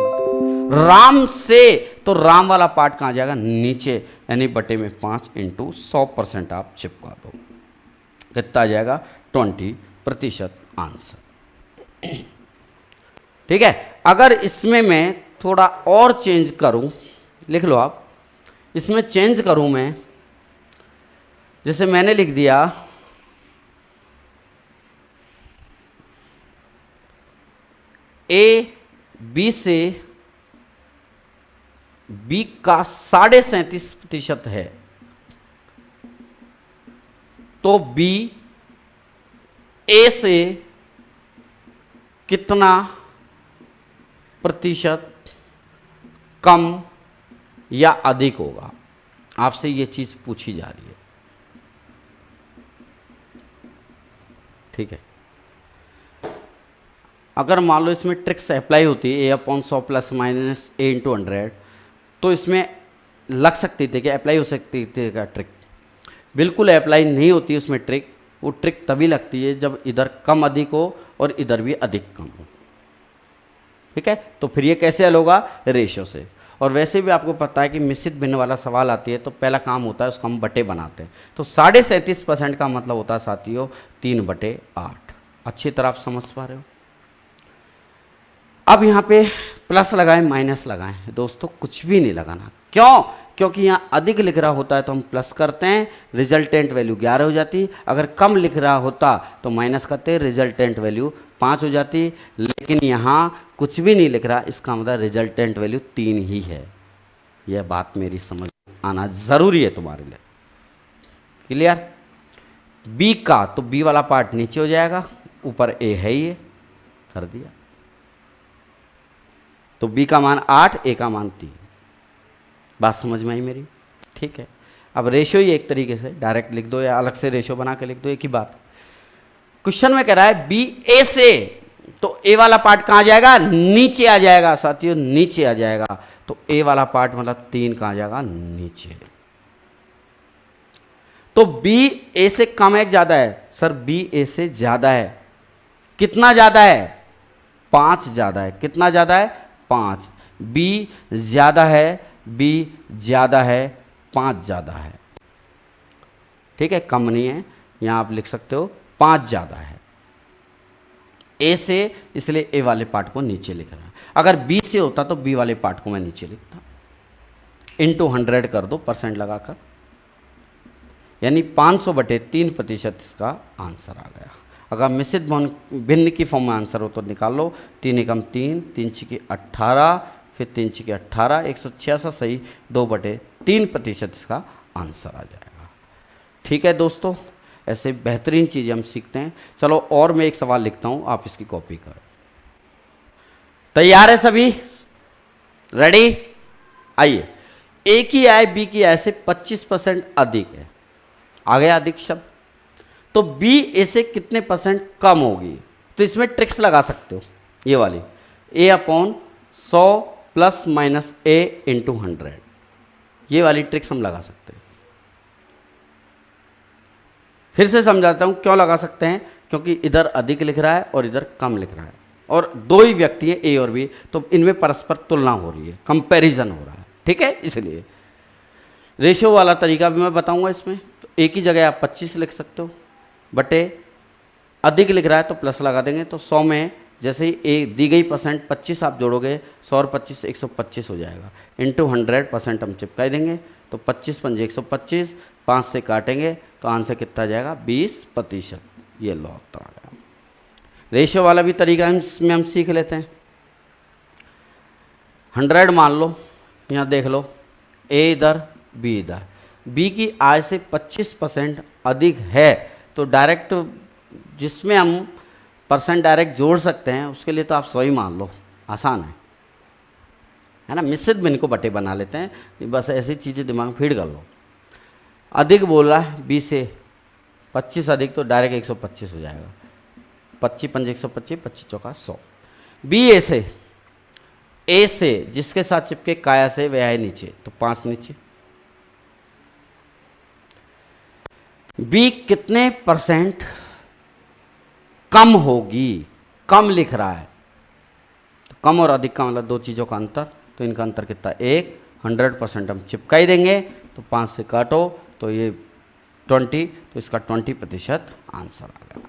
राम से तो राम वाला पार्ट कहाँ जाएगा? नीचे, यानी बटे में 5 इंटू 100% आप चिपका दो। कितना आ जाएगा? 20% आंसर। ठीक है। अगर इसमें मैं थोड़ा और चेंज करूं, लिख लो आप, इसमें चेंज करूं मैं, जैसे मैंने लिख दिया B से B का 37.5% है, तो B A से कितना प्रतिशत कम या अधिक होगा? आपसे ये चीज पूछी जा रही है। ठीक है। अगर मान लो इसमें ट्रिक्स अप्लाई होती है A/100 plus minus A into 100, तो इसमें लग सकती थी कि अप्लाई हो सकती थी क्या ट्रिक? बिल्कुल अप्लाई नहीं होती उसमें ट्रिक। वो ट्रिक तभी लगती है जब इधर कम अधिक हो और इधर भी अधिक कम हो। ठीक है। तो फिर ये कैसे हल होगा? रेशो से। और वैसे भी आपको पता है कि मिश्रित भिन्न वाला सवाल आती है तो पहला काम होता है उसको हम बटे बनाते हैं। तो 37.5% का मतलब होता है साथियों 3/8। अच्छी तरह आप समझ पा रहे हो। अब यहाँ पे प्लस लगाएं माइनस लगाएं, दोस्तों कुछ भी नहीं लगाना। क्यों? क्योंकि यहाँ अधिक लिख रहा होता है तो हम प्लस करते हैं, रिजल्टेंट वैल्यू 11 हो जाती। अगर कम लिख रहा होता तो माइनस करते, रिजल्टेंट वैल्यू 5 हो जाती। लेकिन यहाँ कुछ भी नहीं लिख रहा, इसका मतलब रिजल्टेंट वैल्यू 3 ही है। यह बात मेरी समझ आना जरूरी है तुम्हारे लिए। क्लियर? बी का तो बी वाला पार्ट नीचे हो जाएगा, ऊपर ए है ये, कर दिया। तो बी का मान 8, ए का मान 3। बात समझ में आई मेरी? ठीक है। अब रेशो ही एक तरीके से डायरेक्ट लिख दो या अलग से रेशो बना के लिख दो, एक ही बात। क्वेश्चन में कह रहा है बी ए से, तो ए वाला पार्ट कहां जाएगा? नीचे आ जाएगा साथियों, नीचे आ जाएगा। तो ए वाला पार्ट मतलब 3 कहां जाएगा? नीचे। तो बी ए से कम है ज्यादा है? सर बी ए से ज्यादा है। कितना ज्यादा है? 5 ज्यादा है। कितना ज्यादा है? 5। बी ज्यादा है, बी ज्यादा है, 5 ज्यादा है। ठीक है, कम नहीं है। यहां आप लिख सकते हो 5 ज्यादा है ए से, इसलिए ए वाले पार्ट को नीचे लिख रहा है। अगर बी से होता तो बी वाले पार्ट को मैं नीचे लिखता। इंटू 100 कर दो परसेंट लगाकर, यानी 500/3% इसका आंसर आ गया। अगर मिश्रित भिन्न की फॉर्म में आंसर हो तो निकाल लो। 3 एकम 3, 3 छिके 18, फिर 3 छिके 18, 166 सही 2/3% इसका आंसर आ जाएगा। ठीक है दोस्तों, ऐसे बेहतरीन चीज़ें हम सीखते हैं। चलो और मैं एक सवाल लिखता हूँ, आप इसकी कॉपी करो। तैयार है सभी? रेडी? आइए। ए की आय बी की आय से 25% अधिक है। आ गया अधिक शब्द। तो बी ए से कितने परसेंट कम होगी, तो इसमें ट्रिक्स लगा सकते हो ये वाली, ए अपॉन 100 प्लस माइनस ए इंटू 100, ये वाली ट्रिक्स हम लगा सकते हैं। फिर से समझाता हूं क्यों लगा सकते हैं, क्योंकि इधर अधिक लिख रहा है और इधर कम लिख रहा है, और दो ही व्यक्ति हैं ए और बी, तो इनमें परस्पर तुलना हो रही है, कंपैरिजन हो रहा है, ठीक है। इसलिए रेशियो वाला तरीका भी मैं बताऊंगा इसमें। तो एक ही जगह आप 25 लिख सकते हो, बटे अधिक लिख रहा है तो प्लस लगा देंगे, तो 100 में जैसे ही ए दी गई परसेंट 25 आप जोड़ोगे, 100 और 25 125 हो जाएगा, इंटू 100% हम चिपका देंगे, तो 25 पंजे 125, 5 से काटेंगे तो आंसर कितना जाएगा 20%। ये लॉ उत्तर आ गया। रेशियो वाला भी तरीका इसमें हम सीख लेते हैं। 100 मान लो, यहाँ देख लो, ए इधर बी इधर, बी की आय से 25% अधिक है, तो डायरेक्ट जिसमें हम परसेंट डायरेक्ट जोड़ सकते हैं उसके लिए तो आप 100 ही मान लो, आसान है ना। मिश्रित भिन्न को बटे बना लेते हैं, बस ऐसी चीज़ें दिमाग में फीड कर लो। अधिक बोल रहा है बी से 25 अधिक, तो डायरेक्ट 125 हो जाएगा, 25 पंजे 125, 25 चौका 100। बी ए से जिसके साथ चिपके काया से वह है नीचे, तो 5 नीचे। बी कितने परसेंट कम होगी, कम लिख रहा है, तो कम और अधिक का मतलब दो चीज़ों का अंतर, तो इनका अंतर कितना 1, 100% हम चिपका ही देंगे, तो 5 से काटो तो ये 20, तो इसका 20% आंसर आ गया।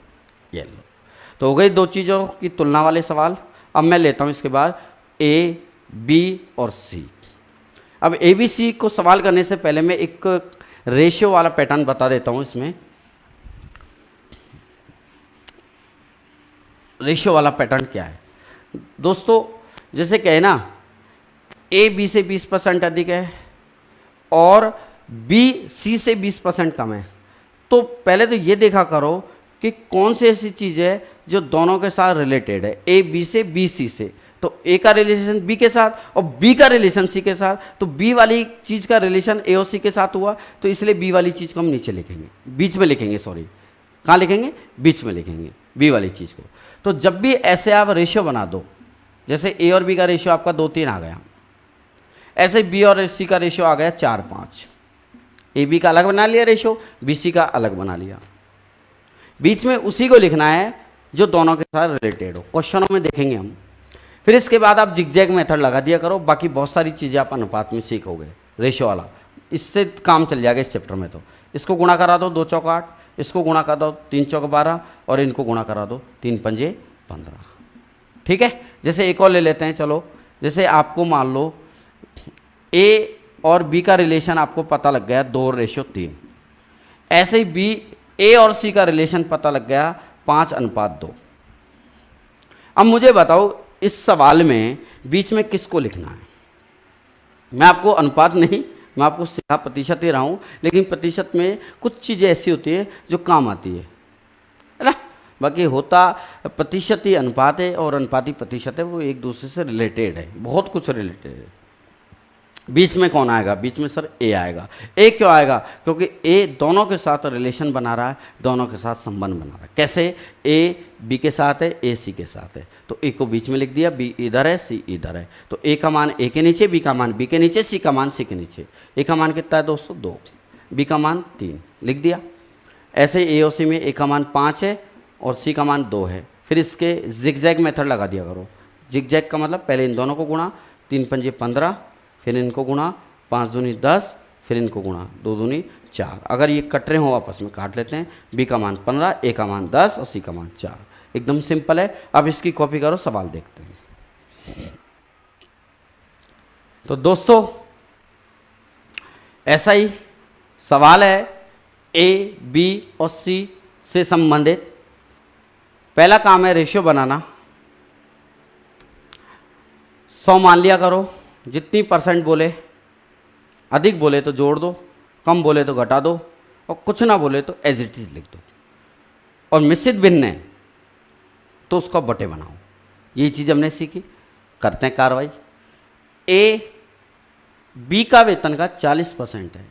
ये लो, तो हो गई दो चीज़ों की तुलना वाले सवाल। अब मैं लेता हूँ इसके बाद ए बी और सी। अब ए बी सी को सवाल करने से पहले मैं एक रेशियो वाला पैटर्न बता देता हूँ। इसमें रेशियो वाला पैटर्न क्या है दोस्तों, जैसे कहे ना ए बी से 20% अधिक है और बी सी से 20% कम है, तो पहले तो ये देखा करो कि कौन सी ऐसी चीज़ है जो दोनों के साथ रिलेटेड है, ए बी से बी सी से। तो ए का रिलेशन बी के साथ और बी का रिलेशन सी के साथ, तो बी वाली चीज़ का रिलेशन ए और सी के साथ हुआ, तो इसलिए बी वाली चीज़ को हम नीचे लिखेंगे, बीच में लिखेंगे, सॉरी कहाँ लिखेंगे, बीच में लिखेंगे बी वाली चीज़ को। तो जब भी ऐसे आप रेशियो बना दो, जैसे ए और बी का रेशियो आपका 2-3 आ गया, ऐसे बी और सी का रेशियो आ गया 4-5, ए बी का अलग बना लिया रेशियो, बी सी का अलग बना लिया, बीच में उसी को लिखना है जो दोनों के साथ रिलेटेड हो। क्वेश्चनों में देखेंगे हम। फिर इसके बाद आप जिगजैग मेथड लगा दिया करो, बाकी बहुत सारी चीज़ें आप अनुपात में सीखोगे रेशियो वाला, इससे काम चल जाएगा इस चैप्टर में। तो इसको गुणा करा दो 2 चौका 8, इसको गुणा करा दो 3 चौका 12, और इनको गुणा करा दो 3 पंजे 15, ठीक है। जैसे एक और ले लेते हैं, चलो जैसे आपको मान लो ए और बी का रिलेशन आपको पता लग गया 2:3, ऐसे ही बी ए और सी का रिलेशन पता लग गया 5:2। अब मुझे बताओ इस सवाल में बीच में किसको लिखना है। मैं आपको अनुपात नहीं, मैं आपको सीधा प्रतिशत ही रहा हूँ, लेकिन प्रतिशत में कुछ चीज़ें ऐसी होती है जो काम आती है ना। बाकी होता प्रतिशत ही अनुपात है, और अनुपाती प्रतिशत है, वो एक दूसरे से रिलेटेड है, बहुत कुछ रिलेटेड है। बीच में कौन आएगा, बीच में सर ए आएगा। ए क्यों आएगा, क्योंकि ए दोनों के साथ रिलेशन बना रहा है, दोनों के साथ संबंध बना रहा है। कैसे, ए बी के साथ है, ए सी के साथ है, तो ए को बीच में लिख दिया, बी इधर है, सी इधर है, तो ए का मान ए के नीचे, बी का मान बी के नीचे, सी का मान सी के नीचे। ए का मान कितना है दोस्तों 2, बी का मान 3, लिख दिया। ऐसे ए और सी में ए का मान 5 है और सी का मान 2 है। फिर इसके जिगजैग मेथड लगा दिया करो। जिगजैग का मतलब पहले इन दोनों को गुणा, 3 पंजे 15, फिर इनको गुणा, 5 दूनी 10, फिर इनको गुणा, 2 दूनी 4। अगर ये कट रहे हो आपस में काट लेते हैं। बी का मान 15, ए का मान 10 और सी का मान 4। एकदम सिंपल है। अब इसकी कॉपी करो, सवाल देखते हैं। तो दोस्तों ऐसा ही सवाल है ए बी और सी से संबंधित। पहला काम है रेशियो बनाना। 100 मान लिया करो, जितनी परसेंट बोले, अधिक बोले तो जोड़ दो, कम बोले तो घटा दो, और कुछ ना बोले तो एज इट इज लिख दो। और मिश्रित भिन्न है तो उसका बटे बनाओ। ये चीज़ हमने सीखी। करते हैं कार्रवाई। ए बी का वेतन का 40% है,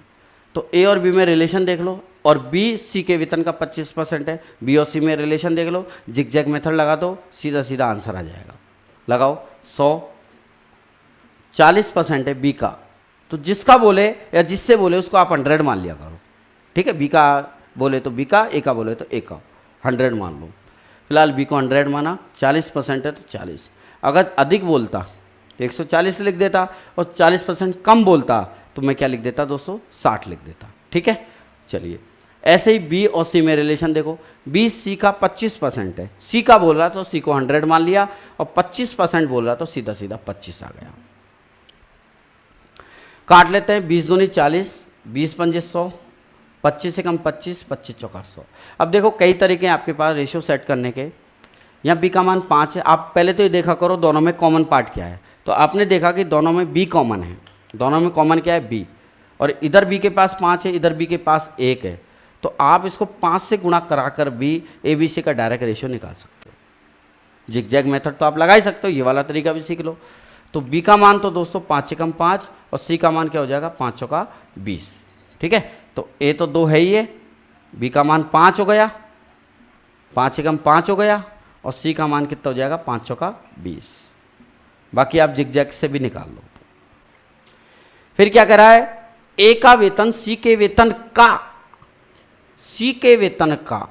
तो ए और बी में रिलेशन देख लो। और बी सी के वेतन का 25% है। बी और सी में रिलेशन देख लो, जिगजैग मेथड लगा दो, सीधा सीधा आंसर आ जाएगा। लगाओ 100, 40% है बी का, तो जिसका बोले या जिससे बोले उसको आप 100 मान लिया करो, ठीक है। बी का बोले तो बी का, ए का बोले तो ए का, 100 मान लो। फिलहाल बी को 100 माना, 40% है तो 40। अगर अधिक बोलता तो 140 लिख देता, और 40% कम बोलता तो मैं क्या लिख देता दोस्तों, 60 लिख देता, ठीक है। चलिए ऐसे ही बी और सी में रिलेशन देखो, बी सी का 25% है, सी का बोल रहा तो सी को 100 मान लिया, और 25% बोल रहा तो सीधा सीधा 25 आ गया। काट लेते हैं, 20 दूनी 40, 20 पंजे 100, 25 से कम 25, 25 चौका 100। अब देखो कई तरीके हैं आपके पास रेशियो सेट करने के। यहाँ बी का मान 5 है, आप पहले तो ये देखा करो दोनों में कॉमन पार्ट क्या है। तो आपने देखा कि दोनों में बी कॉमन है, दोनों में कॉमन क्या है, बी। और इधर बी के पास 5 है, इधर बी के पास 1 है, तो आप इसको 5 से गुणा कराकर भी ए बी सी का डायरेक्ट रेशियो निकाल सकते हो। जिगजैग मेथड तो आप लगा ही सकते हो, ये वाला तरीका भी सीख लो। तो बी का मान तो दोस्तों 5 से कम 5, और सी का मान क्या हो जाएगा, 5 चौका 20, ठीक है। तो ए तो 2 है ही है, बी का मान 5 हो गया, 5 से कम 5 हो गया, और सी का मान कितना हो जाएगा, 5 चौका 20। बाकी आप जिगजैग से भी निकाल लो। फिर क्या करा है, ए का वेतन सी के वेतन का, सी के वेतन का,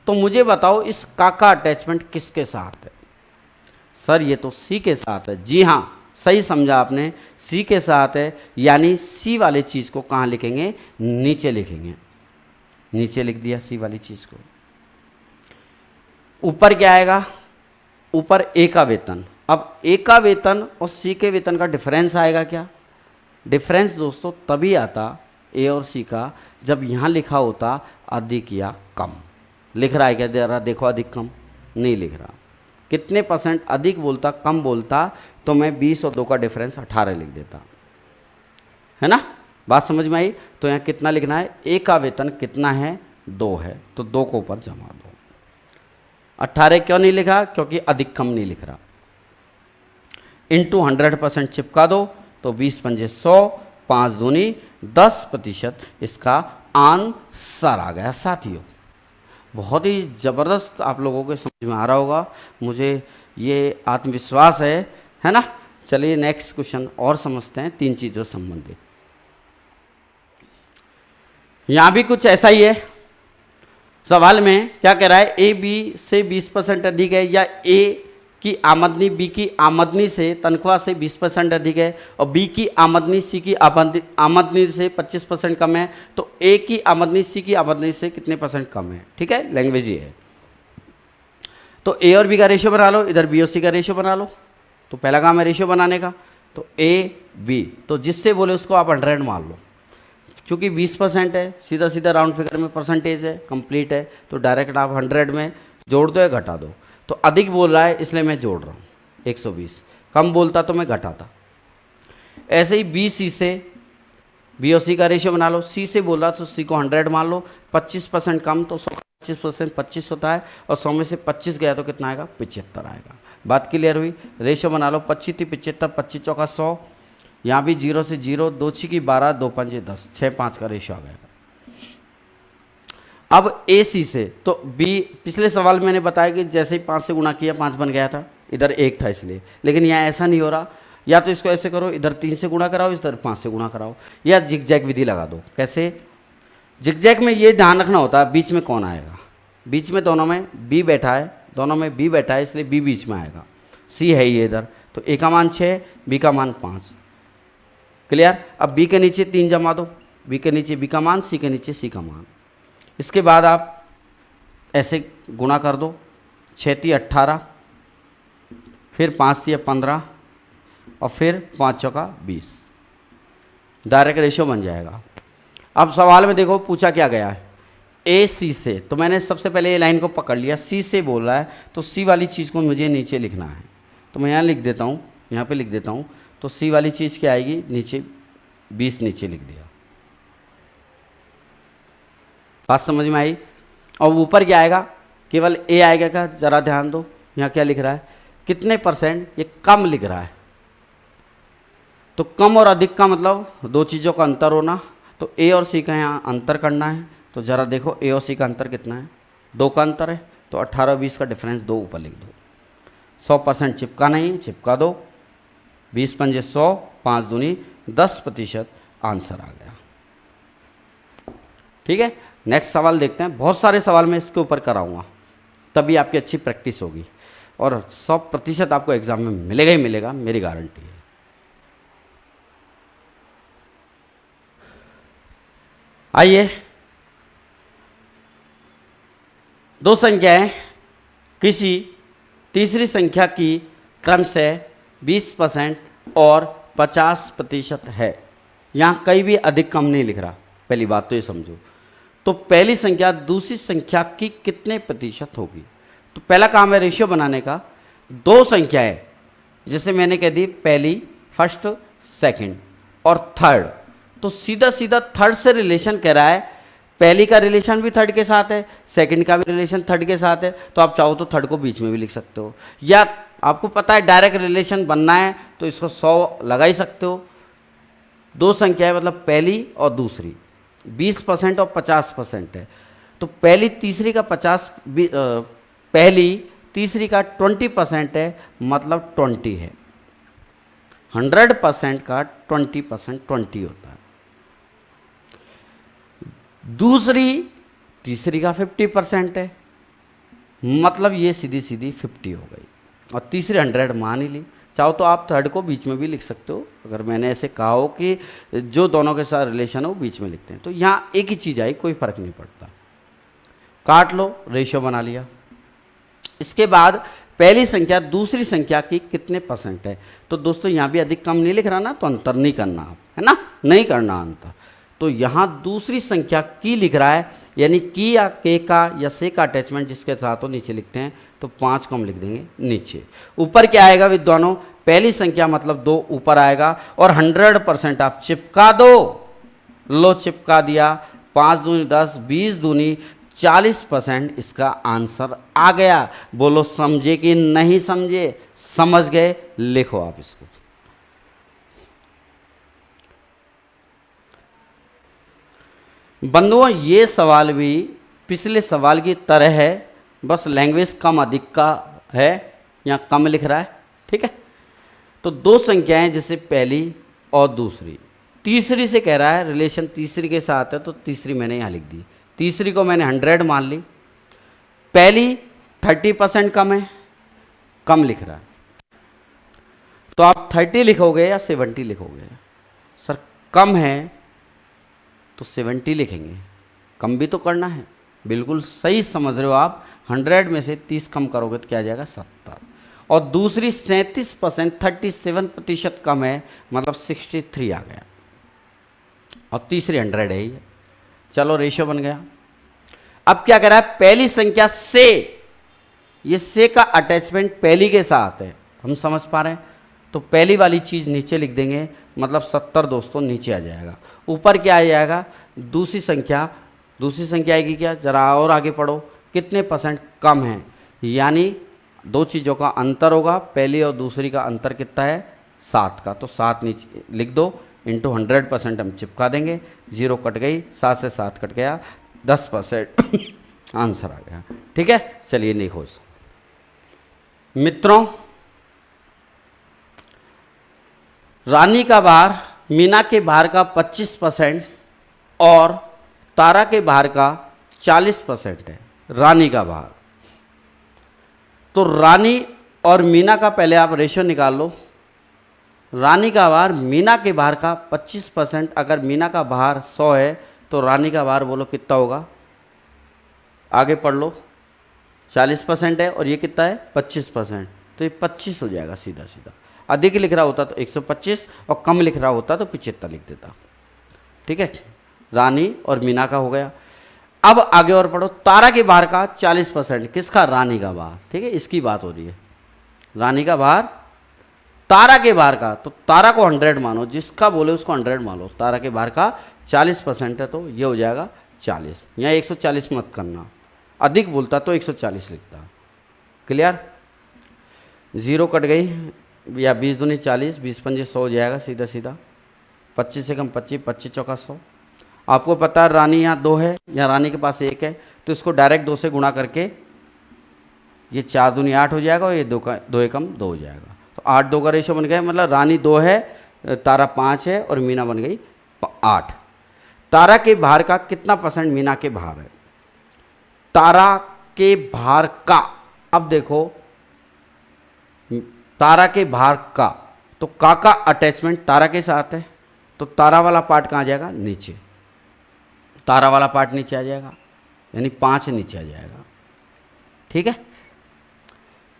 तो मुझे बताओ इस का अटैचमेंट किसके साथ है। सर ये तो सी के साथ है। जी हाँ, सही समझा आपने, सी के साथ है, यानी सी वाली चीज़ को कहाँ लिखेंगे, नीचे लिखेंगे। नीचे लिख दिया सी वाली चीज़ को। ऊपर क्या आएगा, ऊपर ए का वेतन। अब ए का वेतन और सी के वेतन का डिफरेंस आएगा क्या, डिफरेंस दोस्तों तभी आता ए और सी का जब यहाँ लिखा होता अधिक या कम। लिख रहा है क्या, दे रहा देखो अधिक कम नहीं लिख रहा। कितने % अधिक बोलता कम बोलता तो मैं 20 और 2 का डिफरेंस 18 लिख देता, है ना। बात समझ में आई। तो यहाँ कितना लिखना है, ए का वेतन कितना है, 2 है, तो 2 को ऊपर जमा दो। 18 क्यों नहीं लिखा, क्योंकि अधिक कम नहीं लिख रहा। इंटू 100% चिपका दो, तो 20 पंजे 100, 5 दूनी 10%, इसका आंसर आ गया साथियों। बहुत ही ज़बरदस्त आप लोगों को समझ में आ रहा होगा, मुझे ये आत्मविश्वास है ना। चलिए नेक्स्ट क्वेश्चन और समझते हैं, 3 चीज़ों से संबंधित। यहाँ भी कुछ ऐसा ही है। सवाल में क्या कह रहा है, ए बी से 20% अधिक है, या ए की आमदनी बी की आमदनी से तनख्वाह से 20% अधिक है, और बी की आमदनी सी की आमदनी से 25% कम है, तो ए की आमदनी सी की आमदनी से कितने % कम है, ठीक है। लैंग्वेज ये है। तो ए और बी का रेशियो बना लो, इधर बी और सी का रेशियो बना लो। तो पहला काम है रेशियो बनाने का, तो ए बी, तो जिससे बोले उसको आप 100 मान लो। चूँकि 20% है, सीधा सीधा राउंड फिगर में परसेंटेज है, कंप्लीट है, तो डायरेक्ट आप 100 में जोड़ दो या घटा दो। तो अधिक बोल रहा है इसलिए मैं जोड़ रहा हूँ 120, कम बोलता तो मैं घटाता। ऐसे ही बी सी से, बी और सी का रेशियो बना लो। सी से बोल रहा तो सी को 100 मान लो, 25% कम तो 100 25% 25 होता है, और 100 में से 25 गया तो कितना आएगा, 75 आएगा। बात क्लियर हुई। रेशियो बना लो, 25 थी 75, 25 चौका 100, यहाँ भी 0 से 0, 2 6 की 12, 2 पंजे 10, 6 5 का रेशियो आ गया। अब ए सी से, तो बी, पिछले सवाल में मैंने बताया कि जैसे ही 5 से गुणा किया 5 बन गया था, इधर 1 था इसलिए, लेकिन यहाँ ऐसा नहीं हो रहा। या तो इसको ऐसे करो, इधर 3 से गुणा कराओ, इधर 5 से गुणा कराओ, या जिगजैग विधि लगा दो। कैसे, जिगजैग में ये ध्यान रखना होता है बीच में कौन आएगा। बीच में दोनों में बी बैठा है, दोनों में बी बैठा है, इसलिए बी बीच में आएगा। सी है ये इधर, तो ए का मान 6, बी का मान 5। क्लियर। अब बी के नीचे 3 जमा दो, बी के नीचे बी का मान, सी के नीचे सी का मान। इसके बाद आप ऐसे गुणा कर दो, 6 × 18, फिर 5 × 15, और फिर 5 चौका 20, डायरेक्ट रेशियो बन जाएगा। अब सवाल में देखो पूछा क्या गया है, ए सी से, तो मैंने सबसे पहले ये लाइन को पकड़ लिया, सी से बोल रहा है तो सी वाली चीज़ को मुझे नीचे लिखना है। तो मैं यहाँ लिख देता हूँ, यहाँ पे लिख देता हूँ। तो सी वाली चीज़ क्या आएगी, नीचे 20 नीचे लिख दिया। बात समझ में आई। और ऊपर क्या आएगा, केवल ए आएगा क्या, ज़रा ध्यान दो। यहाँ क्या लिख रहा है, कितने %, ये कम लिख रहा है। तो कम और अधिक का मतलब 2 चीज़ों का अंतर होना। तो ए और सी का यहाँ अंतर करना है, तो ज़रा देखो ए और सी का अंतर कितना है, 2 का अंतर है, तो 18 20 का डिफरेंस 2 ऊपर लिख दो। 100% चिपका नहीं, चिपका दो। 20 पंजे 100, 5 दूनी 10% आंसर आ गया। ठीक है, नेक्स्ट सवाल देखते हैं। बहुत सारे सवाल मैं इसके ऊपर कराऊंगा, तभी आपकी अच्छी प्रैक्टिस होगी और 100% आपको एग्जाम में मिलेगा ही मिलेगा, मेरी गारंटी है। आइए, 2 संख्याएं किसी तीसरी संख्या की क्रमशः 20% और 50% है। यहाँ कहीं भी अधिक कम नहीं लिख रहा, पहली बात तो ये समझो। तो पहली संख्या दूसरी संख्या की कितने प्रतिशत होगी? तो पहला काम है रेशियो बनाने का। 2 संख्याएं, जैसे मैंने कह दी पहली, फर्स्ट, सेकंड और थर्ड, तो सीधा सीधा थर्ड से रिलेशन कह रहा है। पहली का रिलेशन भी थर्ड के साथ है, सेकंड का भी रिलेशन थर्ड के साथ है, तो आप चाहो तो थर्ड को बीच में भी लिख सकते हो, या आपको पता है डायरेक्ट रिलेशन बनना है तो इसको 100 लगा ही सकते हो। 2 संख्याएं मतलब पहली और दूसरी 20% और 50% है, तो पहली तीसरी का 50 पहली तीसरी का 20% है, मतलब 20 है। 100% का 20% 20 होता है। दूसरी तीसरी का 50% है, मतलब ये सीधी सीधी 50 हो गई, और तीसरी 100 मान ही ली। चाहो तो आप थर्ड को बीच में भी लिख सकते हो, अगर मैंने ऐसे कहा हो कि जो दोनों के साथ रिलेशन हो बीच में लिखते हैं, तो यहाँ एक ही चीज़ आई, कोई फर्क नहीं पड़ता। काट लो, रेशियो बना लिया। इसके बाद पहली संख्या दूसरी संख्या की कितने परसेंट है? तो दोस्तों यहाँ भी अधिक कम नहीं लिख रहा ना, तो अंतर नहीं करना आप, है ना, नहीं करना अंतर। तो यहाँ दूसरी संख्या की लिख रहा है, यानी की या के का या से का अटैचमेंट जिसके साथ हो नीचे लिखते हैं, तो 5 को हम लिख देंगे नीचे। ऊपर क्या आएगा विद्वानों? पहली संख्या मतलब 2 ऊपर आएगा, और 100% आप चिपका दो। लो चिपका दिया, 5 दूनी 10, 20 दूनी 40%, इसका आंसर आ गया। बोलो समझे कि नहीं समझे? समझ गए, लिखो आप इसको। बंधुओं, ये सवाल भी पिछले सवाल की तरह है, बस लैंग्वेज कम अधिक का है, यहाँ कम लिख रहा है। ठीक है, तो 2 संख्याएं जैसे पहली और दूसरी, तीसरी से कह रहा है रिलेशन तीसरी के साथ है, तो तीसरी मैंने यहाँ लिख दी। तीसरी को मैंने 100 मान ली। पहली 30% कम है, कम लिख रहा है, तो आप 30 लिखोगे या 70 लिखोगे? सर कम है तो 70 लिखेंगे, कम भी तो करना है। बिल्कुल सही समझ रहे हो आप। 100 में से 30 कम करोगे तो क्या आ जाएगा? 70। और दूसरी 37%, 37% कम है, मतलब 63 आ गया, और तीसरी 100 है ही। चलो रेशियो बन गया। अब क्या कह रहा है? पहली संख्या से, ये से का अटैचमेंट पहली के साथ है, हम समझ पा रहे हैं, तो पहली वाली चीज़ नीचे लिख देंगे, मतलब 70 दोस्तों नीचे आ जाएगा। ऊपर क्या आ जाएगा? दूसरी संख्या, दूसरी संख्या आएगी क्या? जरा और आगे पढ़ो, कितने परसेंट कम है, यानी 2 चीज़ों का अंतर होगा, पहली और दूसरी का अंतर कितना है? 7 का, तो 7 नीचे लिख दो, इंटू 100% हम चिपका देंगे। 0 कट गई, 7 से 7 कट गया, 10% आंसर आ गया। ठीक है, चलिए लिखो इसको। मित्रों, रानी का भार मीना के भार का 25% और तारा के भार का 40% है। रानी का भार, तो रानी और मीना का पहले आप रेशियो निकाल लो। रानी का भार मीना के भार का 25%, अगर मीना का भार 100 है तो रानी का भार बोलो कितना होगा? आगे पढ़ लो, 40% है और ये कितना है? 25%, तो ये 25 हो जाएगा सीधा सीधा। अधिक लिख रहा होता तो 125 और कम लिख रहा होता तो 75 लिख देता। ठीक है, रानी और मीना का हो गया। अब आगे और पढ़ो, तारा के भार का 40%, किसका? रानी का भार। ठीक है, इसकी बात हो रही है, रानी का भार तारा के भार का, तो तारा को 100 मानो, जिसका बोले उसको 100 मानो। तारा के भार का 40% है, तो ये हो जाएगा 40। यहाँ 140 मत करना, अधिक बोलता तो 140 लिखता। क्लियर? 0 कट गई, या 20 दूनी 40, 20 पंजे 100 हो जाएगा सीधा सीधा। 25 से कम 25, 25 चौका 100। आपको पता है रानी यहाँ 2 है, यहाँ रानी के पास 1 है, तो इसको डायरेक्ट 2 से गुणा करके ये 4 दूनी 8 हो जाएगा और ये 2 एकम 2 हो जाएगा। तो 8 2 का रेशो बन गया, मतलब रानी 2 है, तारा 5 है और मीना बन गई 8। तारा के भार का कितना परसेंट मीना के भार है? तारा के भार का, अब देखो तारा के भार का, तो का अटैचमेंट तारा के साथ है, तो तारा वाला पार्ट कहाँ जाएगा? नीचे। तारा वाला पार्ट नीचे आ जाएगा, यानी 5 नीचे आ जाएगा। ठीक है।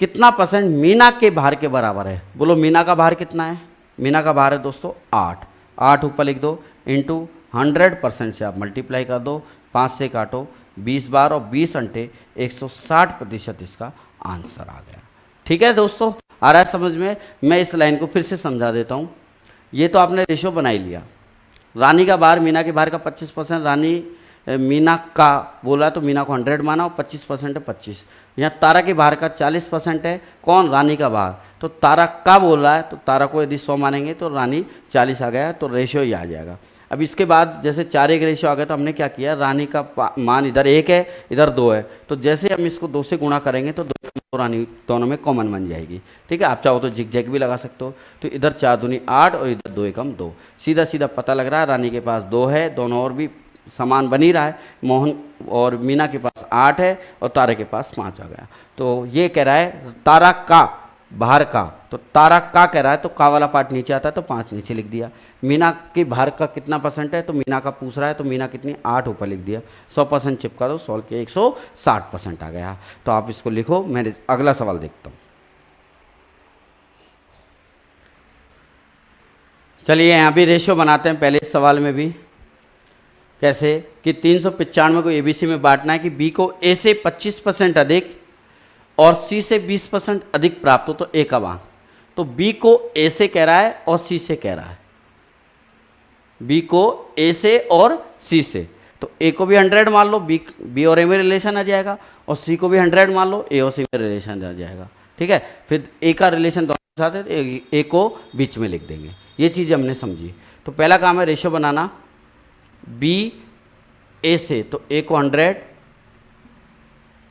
कितना परसेंट मीना के भार के बराबर है? बोलो मीना का भार कितना है? मीना का भार है दोस्तों 8। 8 ऊपर लिख दो, इंटू 100% से आप मल्टीप्लाई कर दो, 5 से काटो 20 बार और 20 अंटे 160% इसका आंसर आ गया। ठीक है दोस्तों, आ रहा है समझ में? मैं इस लाइन को फिर से समझा देता हूँ। ये तो आपने रेशो बना ही लिया, रानी का भार मीना के भार का 25%, रानी मीना का बोला तो मीना को 100 माना और 25% है 25। यहाँ तारा के भार का 40% है, कौन? रानी का भार। तो तारा का बोल रहा है, तो तारा को यदि 100 मानेंगे तो रानी 40 आ गया, तो रेशियो ही आ जाएगा। अब इसके बाद जैसे 4 1 रेशियो आ गया, तो हमने क्या किया, रानी का मान इधर 1 है, इधर 2 है, तो जैसे हम इसको 2 से गुणा करेंगे तो 2 रानी दोनों में कॉमन बन जाएगी। ठीक है, आप चाहो तो जिग जैग भी लगा सकते हो। तो इधर 4 दूनी 8 और इधर 2 एकम 2, सीधा सीधा पता लग रहा है रानी के पास 2 है, दोनों और भी समान बन ही रहा है। मोहन और मीना के पास 8 है और तारा के पास 5 आ गया। तो ये कह रहा है तारा का भार का, तो तारा का कह रहा है तो का वाला पार्ट नीचे आता है, तो 5 नीचे लिख दिया। मीना के भार का कितना परसेंट है, तो मीना का पूछ रहा है, तो मीना कितनी 8 ऊपर लिख दिया। 100% चिपका दो, सॉल्व किया 160% आ गया। तो आप इसको लिखो, मैं अगला सवाल देखता हूँ। चलिए यहाँ भी रेशियो बनाते हैं, पहले इस सवाल में भी कैसे कि 395 को एबीसी में बांटना है कि बी को ए से 25% अधिक और सी से 20% अधिक प्राप्त हो तो ए का भाग। तो बी को ए से कह रहा है और सी से कह रहा है, बी को ए से और सी से, तो ए को भी 100 मान लो, बी और ए में रिलेशन आ जाएगा, और सी को भी 100 मान लो, ए और सी में रिलेशन आ जाएगा। ठीक है, फिर ए का रिलेशन दोनों के साथ है, तो ए को बीच में लिख देंगे। ये चीज़ हमने समझी। तो पहला काम है रेशियो बनाना, बी ए से, तो ए को 100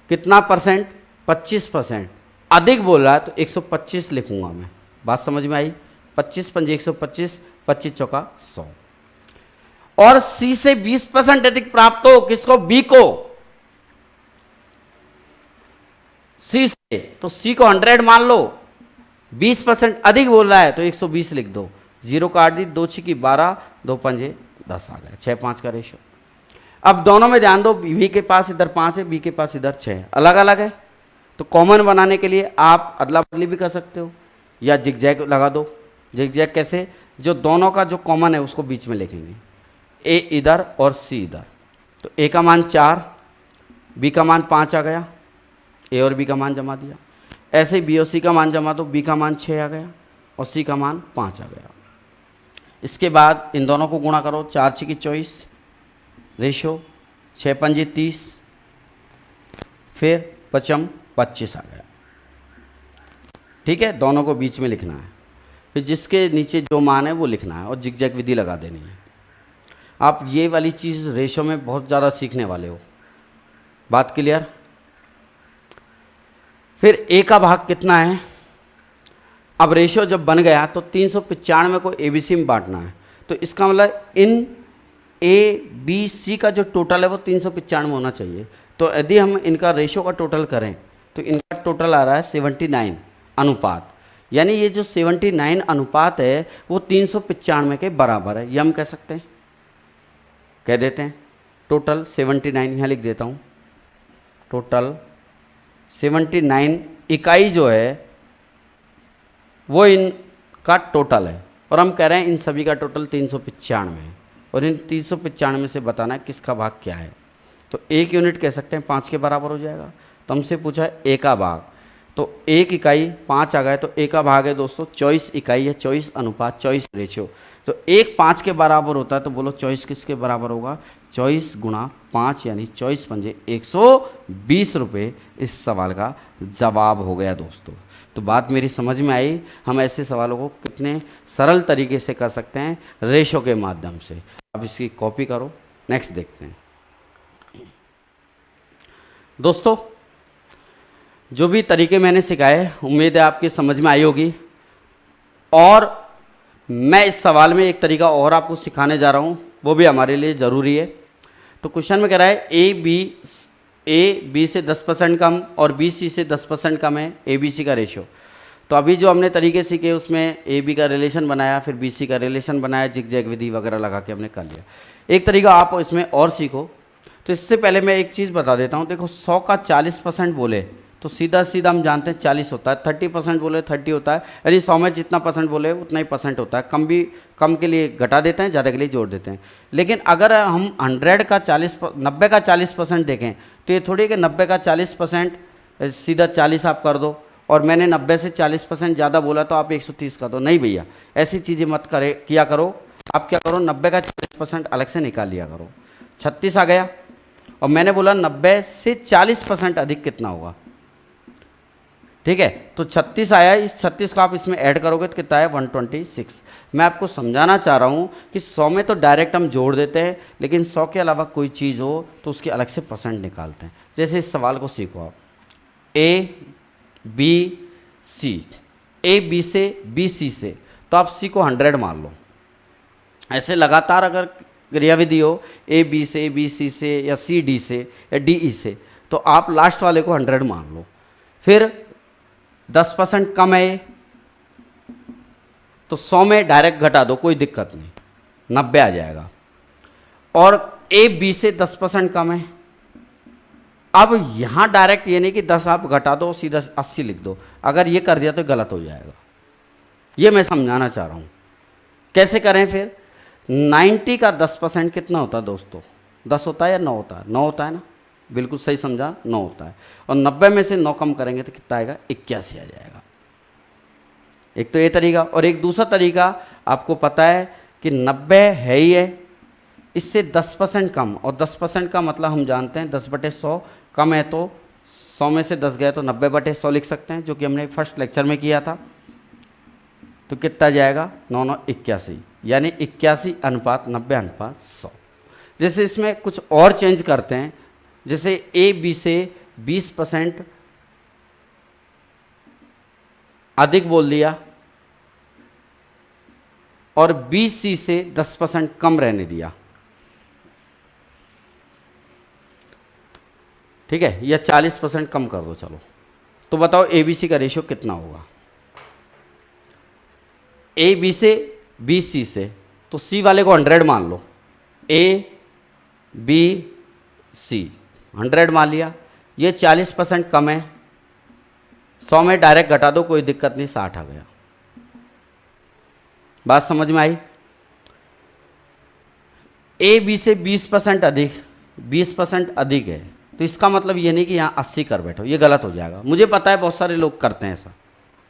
कितना परसेंट, 25% अधिक बोल रहा है, तो 125 लिखूंगा मैं। बात समझ में आई? 25 पंजे 125, 25 चौका 100। और सी से 20% अधिक प्राप्त हो, किसको? बी को। सी से, तो सी को 100 मान लो, 20% अधिक बोल रहा है तो 120 लिख दो, 0 काट दी, 2 6 12, 2 पंजे 10 आ गया, 6 5 का रेशो। अब दोनों में ध्यान दो, बी के पास इधर 5 है, बी के पास इधर 6 है, अलग अलग है, तो कॉमन बनाने के लिए आप अदला बदली भी कर सकते हो या जिगजैग लगा दो। जिगजैग कैसे? जो दोनों का जो कॉमन है उसको बीच में लिखेंगे, ए इधर और सी इधर, तो ए का मान 4, बी का मान 5 आ गया, ए और बी का मान जमा दिया। ऐसे ही बी और सी का मान जमा दो, बी का मान 6 आ गया और सी का मान 5 आ गया। इसके बाद इन दोनों को गुणा करो, 4 6 24 रेशो, 6 पंजे 30, फिर 5 25 आ गया। ठीक है, दोनों को बीच में लिखना है, फिर जिसके नीचे जो मान है वो लिखना है और जिगजैग विधि लगा देनी है। आप ये वाली चीज़ रेशो में बहुत ज़्यादा सीखने वाले हो। बात क्लियर? फिर ए का भाग कितना है? अब रेशियो जब बन गया तो 395 को एबीसी में बांटना है, तो इसका मतलब इन ए बी सी का जो टोटल है वो 395 होना चाहिए। तो यदि हम इनका रेशियो का टोटल करें तो इनका टोटल आ रहा है 79 अनुपात, यानी ये जो 79 अनुपात है वो 395 के बराबर है। ये हम कह सकते हैं, कह देते हैं टोटल 79, यहाँ लिख देता हूँ, टोटल 79 इकाई जो है वो इनका टोटल है, और हम कह रहे हैं इन सभी का टोटल 395 है, और इन 395 से बताना है किसका भाग क्या है। तो 1 यूनिट कह सकते हैं 5 के बराबर हो जाएगा। तो हमसे पूछा है ए का भाग, तो 1 इकाई 5 आ गए, तो ए का भाग है दोस्तों 24 इकाई है, 24 अनुपात 24 रेशियो। तो 1 5 के बराबर होता है, तो बोलो 24 किसके बराबर होगा? 24 गुणा 5 यानी 24 पंजे 120 रुपये इस सवाल का जवाब हो गया दोस्तों। तो बात मेरी समझ में आई, हम ऐसे सवालों को कितने सरल तरीके से कर सकते हैं रेशो के माध्यम से। अब इसकी कॉपी करो नेक्स्ट देखते हैं दोस्तों। जो भी तरीके मैंने सिखाए उम्मीद है आपकी समझ में आई होगी, और मैं इस सवाल में एक तरीका और आपको सिखाने जा रहा हूँ, वो भी हमारे लिए ज़रूरी है। तो क्वेश्चन में कह रहा है ए बी से 10% कम और बी सी से 10% कम है ए बी सी का रेशियो। तो अभी जो हमने तरीके सीखे उसमें ए बी का रिलेशन बनाया, फिर बी सी का रिलेशन बनाया, जिग-जैग विधि वगैरह लगा के हमने कर लिया। एक तरीका आप इसमें और सीखो। तो इससे पहले मैं एक चीज़ बता देता हूँ। देखो 100 का 40% बोले तो सीधा सीधा हम जानते हैं 40 होता है, 30% बोले 30 होता है, यानी 100 में जितना परसेंट बोले उतना ही परसेंट होता है। कम के लिए घटा देते हैं, ज़्यादा के लिए जोड़ देते हैं। लेकिन अगर हम 90 का 40% देखें तो ये थोड़ी कि 90 का 40% सीधा 40 आप कर दो और मैंने 90 से 40% ज़्यादा बोला तो आप 130 कर दो। नहीं भैया, ऐसी चीज़ें मत किया करो। आप क्या करो, 90 का 40% अलग से निकाल लिया करो। 36 आ गया और मैंने बोला 90 से 40% अधिक कितना होगा, ठीक है। तो 36 आया, इस 36 को आप इसमें ऐड करोगे तो कितना है 126। मैं आपको समझाना चाह रहा हूँ कि 100 में तो डायरेक्ट हम जोड़ देते हैं, लेकिन 100 के अलावा कोई चीज़ हो तो उसके अलग से परसेंट निकालते हैं। जैसे इस सवाल को सीखो आप, A B C, A B से बी सी से, तो आप सी को 100 मान लो। ऐसे लगातार अगर क्रियाविधि हो ए बी से, बी सी से, या सी डी से, या डी ई से, तो आप लास्ट वाले को 100 मान लो। फिर 10% कम है तो 100 में डायरेक्ट घटा दो, कोई दिक्कत नहीं, 90 आ जाएगा। और ए बी से 10% कम है। अब यहां डायरेक्ट ये नहीं कि 10 आप घटा दो सीधा 80 लिख दो, अगर ये कर दिया तो गलत हो जाएगा। ये मैं समझाना चाह रहा हूं। कैसे करें फिर? 90 का 10% कितना होता है दोस्तों? 10 होता है या 9 होता है? 9 होता है ना, बिल्कुल सही समझा, 9 होता है। और 90 में से 9 कम करेंगे तो कितना आएगा? 81 आ जाएगा। एक तो ये तरीका, और एक दूसरा तरीका आपको पता है कि 90 है ही है, इससे 10% कम, और 10% का मतलब हम जानते हैं 10/100 कम है, तो 100 में से 10 गए तो 90/100 लिख सकते हैं, जो कि हमने फर्स्ट लेक्चर में किया था। तो कितना जाएगा? 9 9 81, यानी 81:90:100। जैसे इसमें कुछ और चेंज करते हैं, जैसे ए बी से 20% अधिक बोल दिया और बी सी से 10% कम रहने दिया, ठीक है, या 40% कम कर दो। चलो तो बताओ ए बी सी का रेशियो कितना होगा? ए बी से बी सी से, तो सी वाले को 100 मान लो, ए बी सी 100 मान लिया। ये 40% कम है, 100 में डायरेक्ट घटा दो, कोई दिक्कत नहीं, 60 आ गया। बात समझ में आई? ए बी से 20% अधिक, 20% अधिक है, तो इसका मतलब ये नहीं कि यहाँ 80 कर बैठो, ये गलत हो जाएगा। मुझे पता है बहुत सारे लोग करते हैं ऐसा,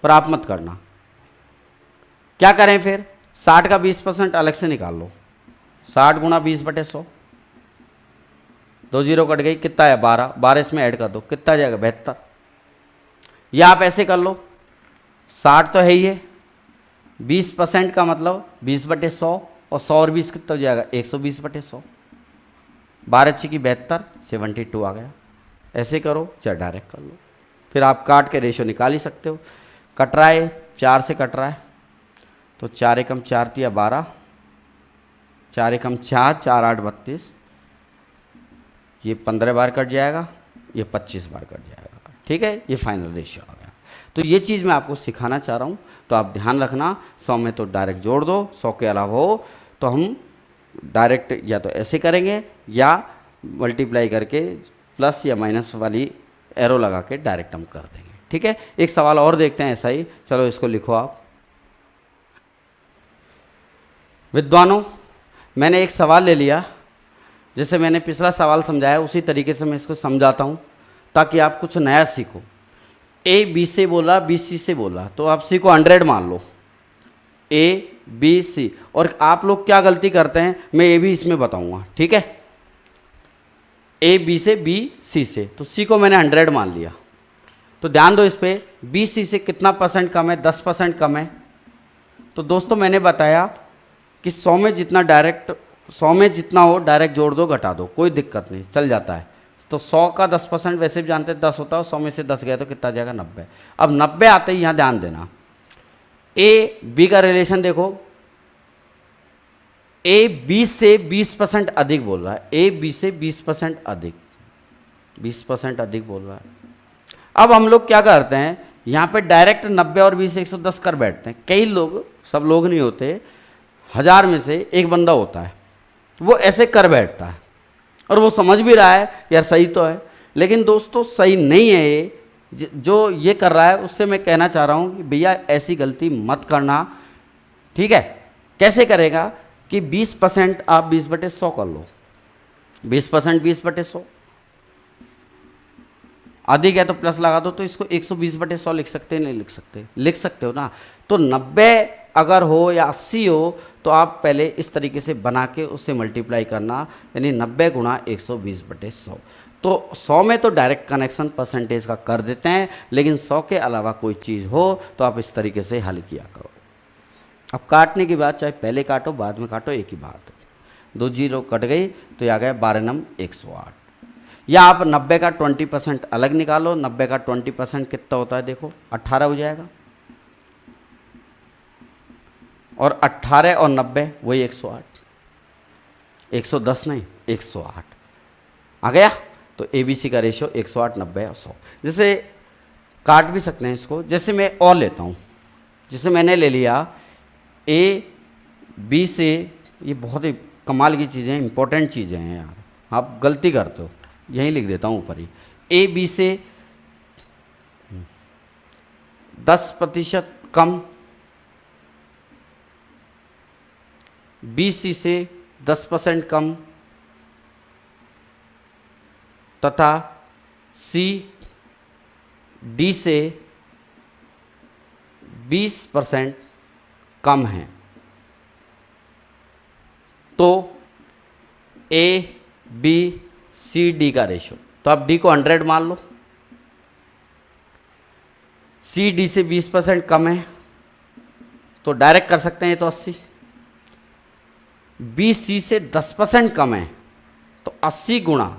पर आप मत करना। क्या करें फिर? 60 का 20% अलग से निकाल लो, 60 गुणा 20/100, 2 जीरो कट गई, कितना है 12, 12 इसमें ऐड कर दो, कितना जाएगा 72। या आप ऐसे कर लो, 60 तो है ही है, 20% का मतलब 20/100, और 100 और 20 कितना हो जाएगा 120/100, 12 अच्छी की 72, 72 आ गया। ऐसे करो चाहे डायरेक्ट कर लो, फिर आप काट के रेशियो निकाल ही सकते हो। कट रहा है 4 से कट रहा है, तो 4 एकम 4 तिया 12, 4 एकम 4, 4 8 32, ये 15 बार कट जाएगा, ये 25 बार कट जाएगा, ठीक है। ये फाइनल रेशियो आ गया। तो ये चीज़ मैं आपको सिखाना चाह रहा हूँ, तो आप ध्यान रखना। 100 में तो डायरेक्ट जोड़ दो, 100 के अलावा हो तो हम डायरेक्ट या तो ऐसे करेंगे या मल्टीप्लाई करके प्लस या माइनस वाली एरो लगा के डायरेक्ट हम कर देंगे, ठीक है। एक सवाल और देखते हैं ऐसा ही, चलो इसको लिखो आप। विद्वानों, मैंने एक सवाल ले लिया, जैसे मैंने पिछला सवाल समझाया उसी तरीके से मैं इसको समझाता हूँ ताकि आप कुछ नया सीखो। ए बी से बोला, बी सी से बोला, तो आप सी को 100 मान लो, ए बी सी। और आप लोग क्या गलती करते हैं मैं ये भी इसमें बताऊंगा, ठीक है। ए बी से बी सी से, तो सी को मैंने 100 मान लिया। तो ध्यान दो इस पर, बी सी से कितना परसेंट कम है? 10% कम है। तो दोस्तों मैंने बताया कि 100 में जितना डायरेक्ट 100 में जितना हो डायरेक्ट जोड़ दो घटा दो, कोई दिक्कत नहीं, चल जाता है। तो 100 का 10% वैसे भी जानते हैं 10 होता है, 100 में से 10 गए तो कितना जाएगा 90। अब 90 आते ही यहाँ ध्यान देना, ए बी का रिलेशन देखो, ए 20 से 20% अधिक बोल रहा है, ए बी से 20% अधिक, 20% अधिक बोल रहा है। अब हम लोग क्या करते हैं, यहाँ पे डायरेक्ट 90 और 20 110 कर बैठते हैं। कई लोग, सब लोग नहीं होते, 1000 में से एक बंदा होता है, वो ऐसे कर बैठता है और वो समझ भी रहा है यार सही तो है, लेकिन दोस्तों सही नहीं है ये जो ये कर रहा है। उससे मैं कहना चाह रहा हूँ कि भैया ऐसी गलती मत करना, ठीक है। कैसे करेगा कि 20% आप 20/100 कर लो, 20% 20/100 अधिक है तो प्लस लगा दो, तो इसको 120/100 लिख सकते हैं, नहीं लिख सकते, लिख सकते हो ना। तो 90 अगर हो या 80 हो तो आप पहले इस तरीके से बना के उससे मल्टीप्लाई करना, यानी 90 गुणा 120/100। तो 100 में तो डायरेक्ट कनेक्शन परसेंटेज का कर देते हैं, लेकिन 100 के अलावा कोई चीज़ हो तो आप इस तरीके से हल किया करो। अब काटने की बात चाहे पहले काटो बाद में काटो, एक ही बात है। 2 जीरो कट गई तो ये आ गया 12 नम 108। या आप 90 का 20% अलग निकालो, 90 का 20% कितना होता है देखो, 18 हो जाएगा। और 18 और 90 वही 108, 110 नहीं 108 आ गया। तो ABC का रेशियो 108, 90 और 100। जैसे काट भी सकते हैं इसको, जैसे मैं और लेता हूँ, जैसे मैंने ले लिया A B से, ये बहुत ही कमाल की चीज़ें हैं, इंपॉर्टेंट चीज़ें हैं यार, आप गलती करते हो, यहीं लिख देता हूँ ऊपर ही। A B से 10% कम, B C से 10% कम तथा C D से 20% कम है, तो A B C D का रेशो, तो आप D को 100 मान लो, C D से 20% कम है तो डायरेक्ट कर सकते हैं, ये तो 80। B C से 10% कम है तो 80 गुणा,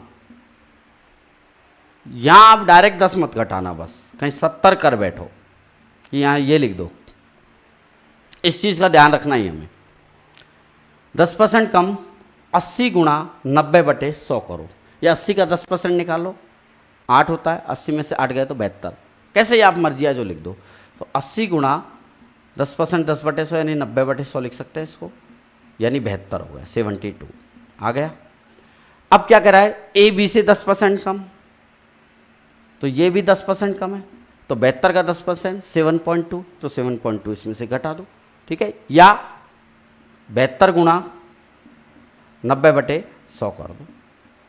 यहां आप डायरेक्ट 10 मत घटाना, बस कहीं 70 कर बैठो, यहां ये लिख दो। इस चीज़ का ध्यान रखना ही हमें। 10% कम 80 गुणा 90/100 करो, या 80 का 10% निकालो, 8 होता है, 80 में से 8 गए तो 72, कैसे ही आप मर्जी है जो लिख दो। तो 80 गुणा 10% 10/100 यानी 90/100 लिख सकते हैं इसको, यानी 72 हो गया, 72 आ गया। अब क्या करा है, A B से 10% कम, तो ये भी 10% कम है, तो 72 का 10% 7.2, तो 7.2 इसमें से घटा दो, ठीक है। या 72 गुणा 90/100 कर दो,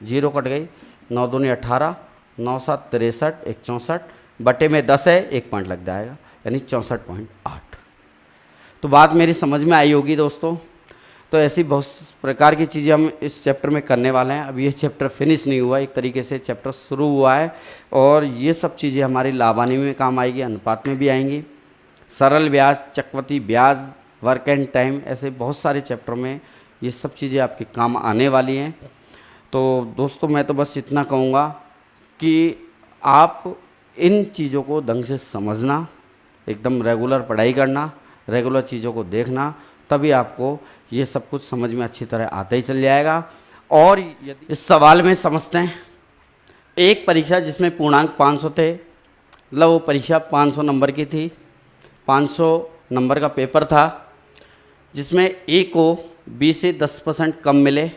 जीरो कट गई, 9 दूनी 18, 9 7 63, 1 64, बटे में 10 है, 1 पॉइंट लग जाएगा, यानी 64.8। तो बात मेरी समझ में आई होगी दोस्तों। तो ऐसी बहुत प्रकार की चीज़ें हम इस चैप्टर में करने वाले हैं। अब ये चैप्टर फिनिश नहीं हुआ, एक तरीके से चैप्टर शुरू हुआ है, और ये सब चीज़ें हमारी लाभानी में काम आएगी, अनुपात में भी आएंगी, सरल ब्याज, चक्रवृद्धि ब्याज, वर्क एंड टाइम, ऐसे बहुत सारे चैप्टर में ये सब चीज़ें आपके काम आने वाली हैं। तो दोस्तों मैं तो बस इतना कहूँगा कि आप इन चीज़ों को ढंग से समझना, एकदम रेगुलर पढ़ाई करना, रेगुलर चीज़ों को देखना, तभी आपको ये सब कुछ समझ में अच्छी तरह आता ही चल जाएगा। और यदि इस सवाल में समझते हैं, एक परीक्षा जिसमें पूर्णांक 500 थे, मतलब वो परीक्षा 500 नंबर की थी, 500 नंबर का पेपर था, जिसमें A को B से 10% कम मिले,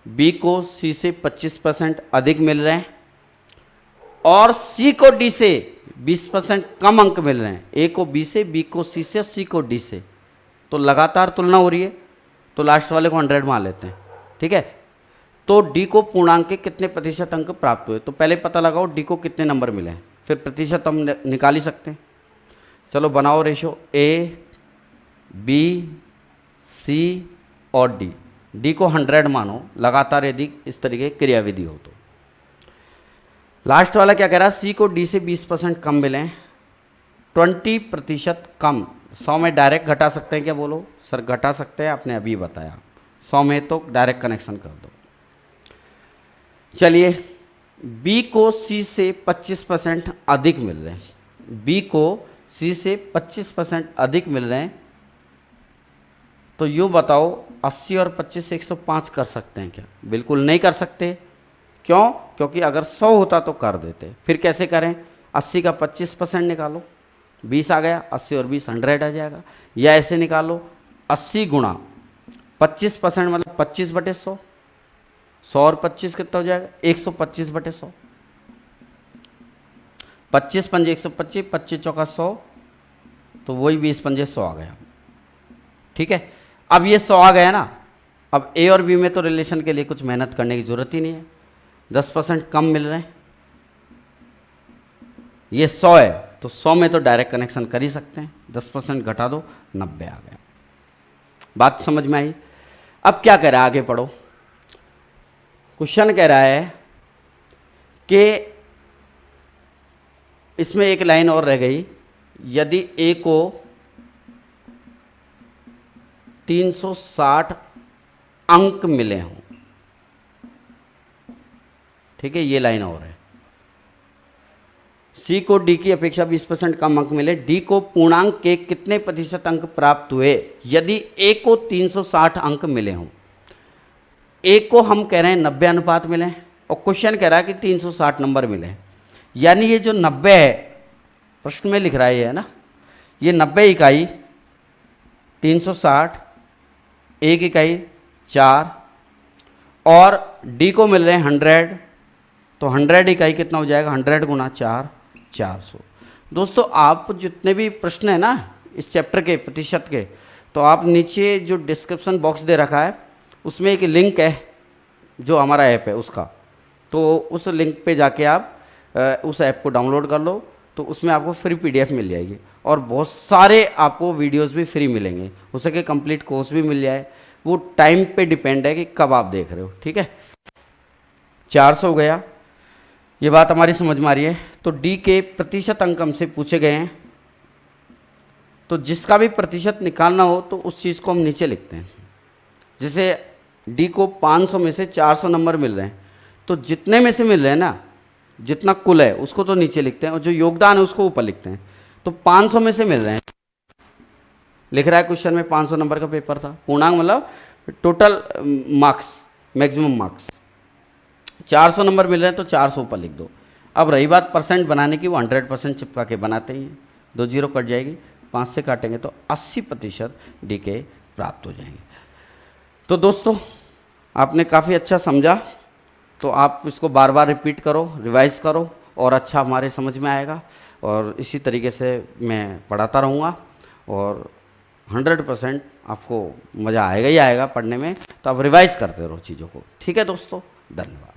B को C से 25% अधिक मिल रहे हैं, और C को D से 20% कम अंक मिल रहे हैं। A को B से, B को C से, C को D से, तो लगातार तुलना हो रही है, तो लास्ट वाले को 100 मान लेते हैं, ठीक है। तो D को पूर्णांक के कितने प्रतिशत अंक प्राप्त हुए, तो पहले पता लगाओ D को कितने नंबर मिले हैं, फिर प्रतिशत हम निकाल ही सकते हैं। चलो बनाओ रेशो A B C और D को 100 मानो लगातार, यदि इस तरीके की क्रियाविधि हो तो। लास्ट वाला क्या कह रहा है, C को D से 20% कम मिले, 20% कम। 100 में डायरेक्ट घटा सकते हैं क्या, बोलो सर घटा सकते हैं, आपने अभी बताया 100 में तो डायरेक्ट कनेक्शन कर दो। चलिए, बी को सी से 25% अधिक मिल रहे हैं, बी को सी से 25% अधिक मिल रहे हैं, तो यूँ बताओ 80 और 25 से 105 कर सकते हैं क्या? बिल्कुल नहीं कर सकते। क्यों? क्योंकि अगर 100 होता तो कर देते। फिर कैसे करें? 80 का 25% निकालो, 20 आ गया, 80 और 20 100 आ जाएगा। या ऐसे निकालो 80 गुणा 25% मतलब 25/100, 100 और 25 कितना हो जाएगा? 125/100। 25 पंजे 125, 25 चौका 100, तो वही 20 पंजे 100 आ गया। ठीक है, अब ये 100 आ गया ना, अब ए और बी में तो रिलेशन के लिए कुछ मेहनत करने की जरूरत ही नहीं है, 10% कम मिल रहे हैं। ये 100 है तो 100 में तो डायरेक्ट कनेक्शन कर ही सकते हैं, 10% घटा दो, 90 आ गया। बात समझ में आई? अब क्या कह रहा है, आगे पढ़ो। क्वेश्चन कह रहा है कि इसमें एक लाइन और रह गई, यदि ए को 360 अंक मिले हों, ठीक है, ये लाइन और है। सी को डी की अपेक्षा 20% कम अंक मिले, डी को पूर्णांक के कितने प्रतिशत अंक प्राप्त हुए यदि ए को 360 अंक मिले हों? ए को हम कह रहे हैं 90 अनुपात मिले, और क्वेश्चन कह रहा है कि 360 नंबर मिले। यानी ये जो 90 है, प्रश्न में लिख रहा है ये, है ना, ये 90 इकाई 360, 1 इकाई 4, और डी को मिल रहे हैं 100, तो 100 इकाई कितना हो जाएगा? 100 गुना 4, 400। दोस्तों, आप जितने भी प्रश्न है ना इस चैप्टर के प्रतिशत के, तो आप नीचे जो डिस्क्रिप्शन बॉक्स दे रखा है उसमें एक लिंक है जो हमारा ऐप है उसका, तो उस लिंक पे जाके आप उस ऐप को डाउनलोड कर लो, तो उसमें आपको फ्री PDF मिल जाएगी, और बहुत सारे आपको वीडियोस भी फ्री मिलेंगे, हो सके कंप्लीट कोर्स भी मिल जाए, वो टाइम पे डिपेंड है कि कब आप देख रहे हो। ठीक है, 400 हो गया, ये बात हमारी समझ में आ रही है। तो डी के प्रतिशत अंक हमसे पूछे गए हैं, तो जिसका भी प्रतिशत निकालना हो तो उस चीज़ को हम नीचे लिखते हैं। जैसे डी को 500 में से 400 नंबर मिल रहे हैं, तो जितने में से मिल रहे हैं ना, जितना कुल है उसको तो नीचे लिखते हैं, और जो योगदान है उसको ऊपर लिखते हैं। तो 500 में से मिल रहे हैं, लिख रहा है क्वेश्चन में 500 नंबर का पेपर था, पूर्णांक मतलब total marks, maximum marks. 400 number मिल रहे हैं तो 400 ऊपर लिख दो। अब रही बात परसेंट बनाने की, वो 100% चिपका के बनाते ही हैं, 2 जीरो कट जाएगी, 5 से काटेंगे तो 80% डी के प्राप्त हो जाएंगे। तो दोस्तों, आपने काफ़ी अच्छा समझा, तो आप इसको बार बार रिपीट करो, रिवाइज करो, और अच्छा हमारे समझ में आएगा, और इसी तरीके से मैं पढ़ाता रहूँगा, और 100% आपको मज़ा आएगा ही आएगा पढ़ने में। तो आप रिवाइज करते रहो चीज़ों को। ठीक है दोस्तों, धन्यवाद।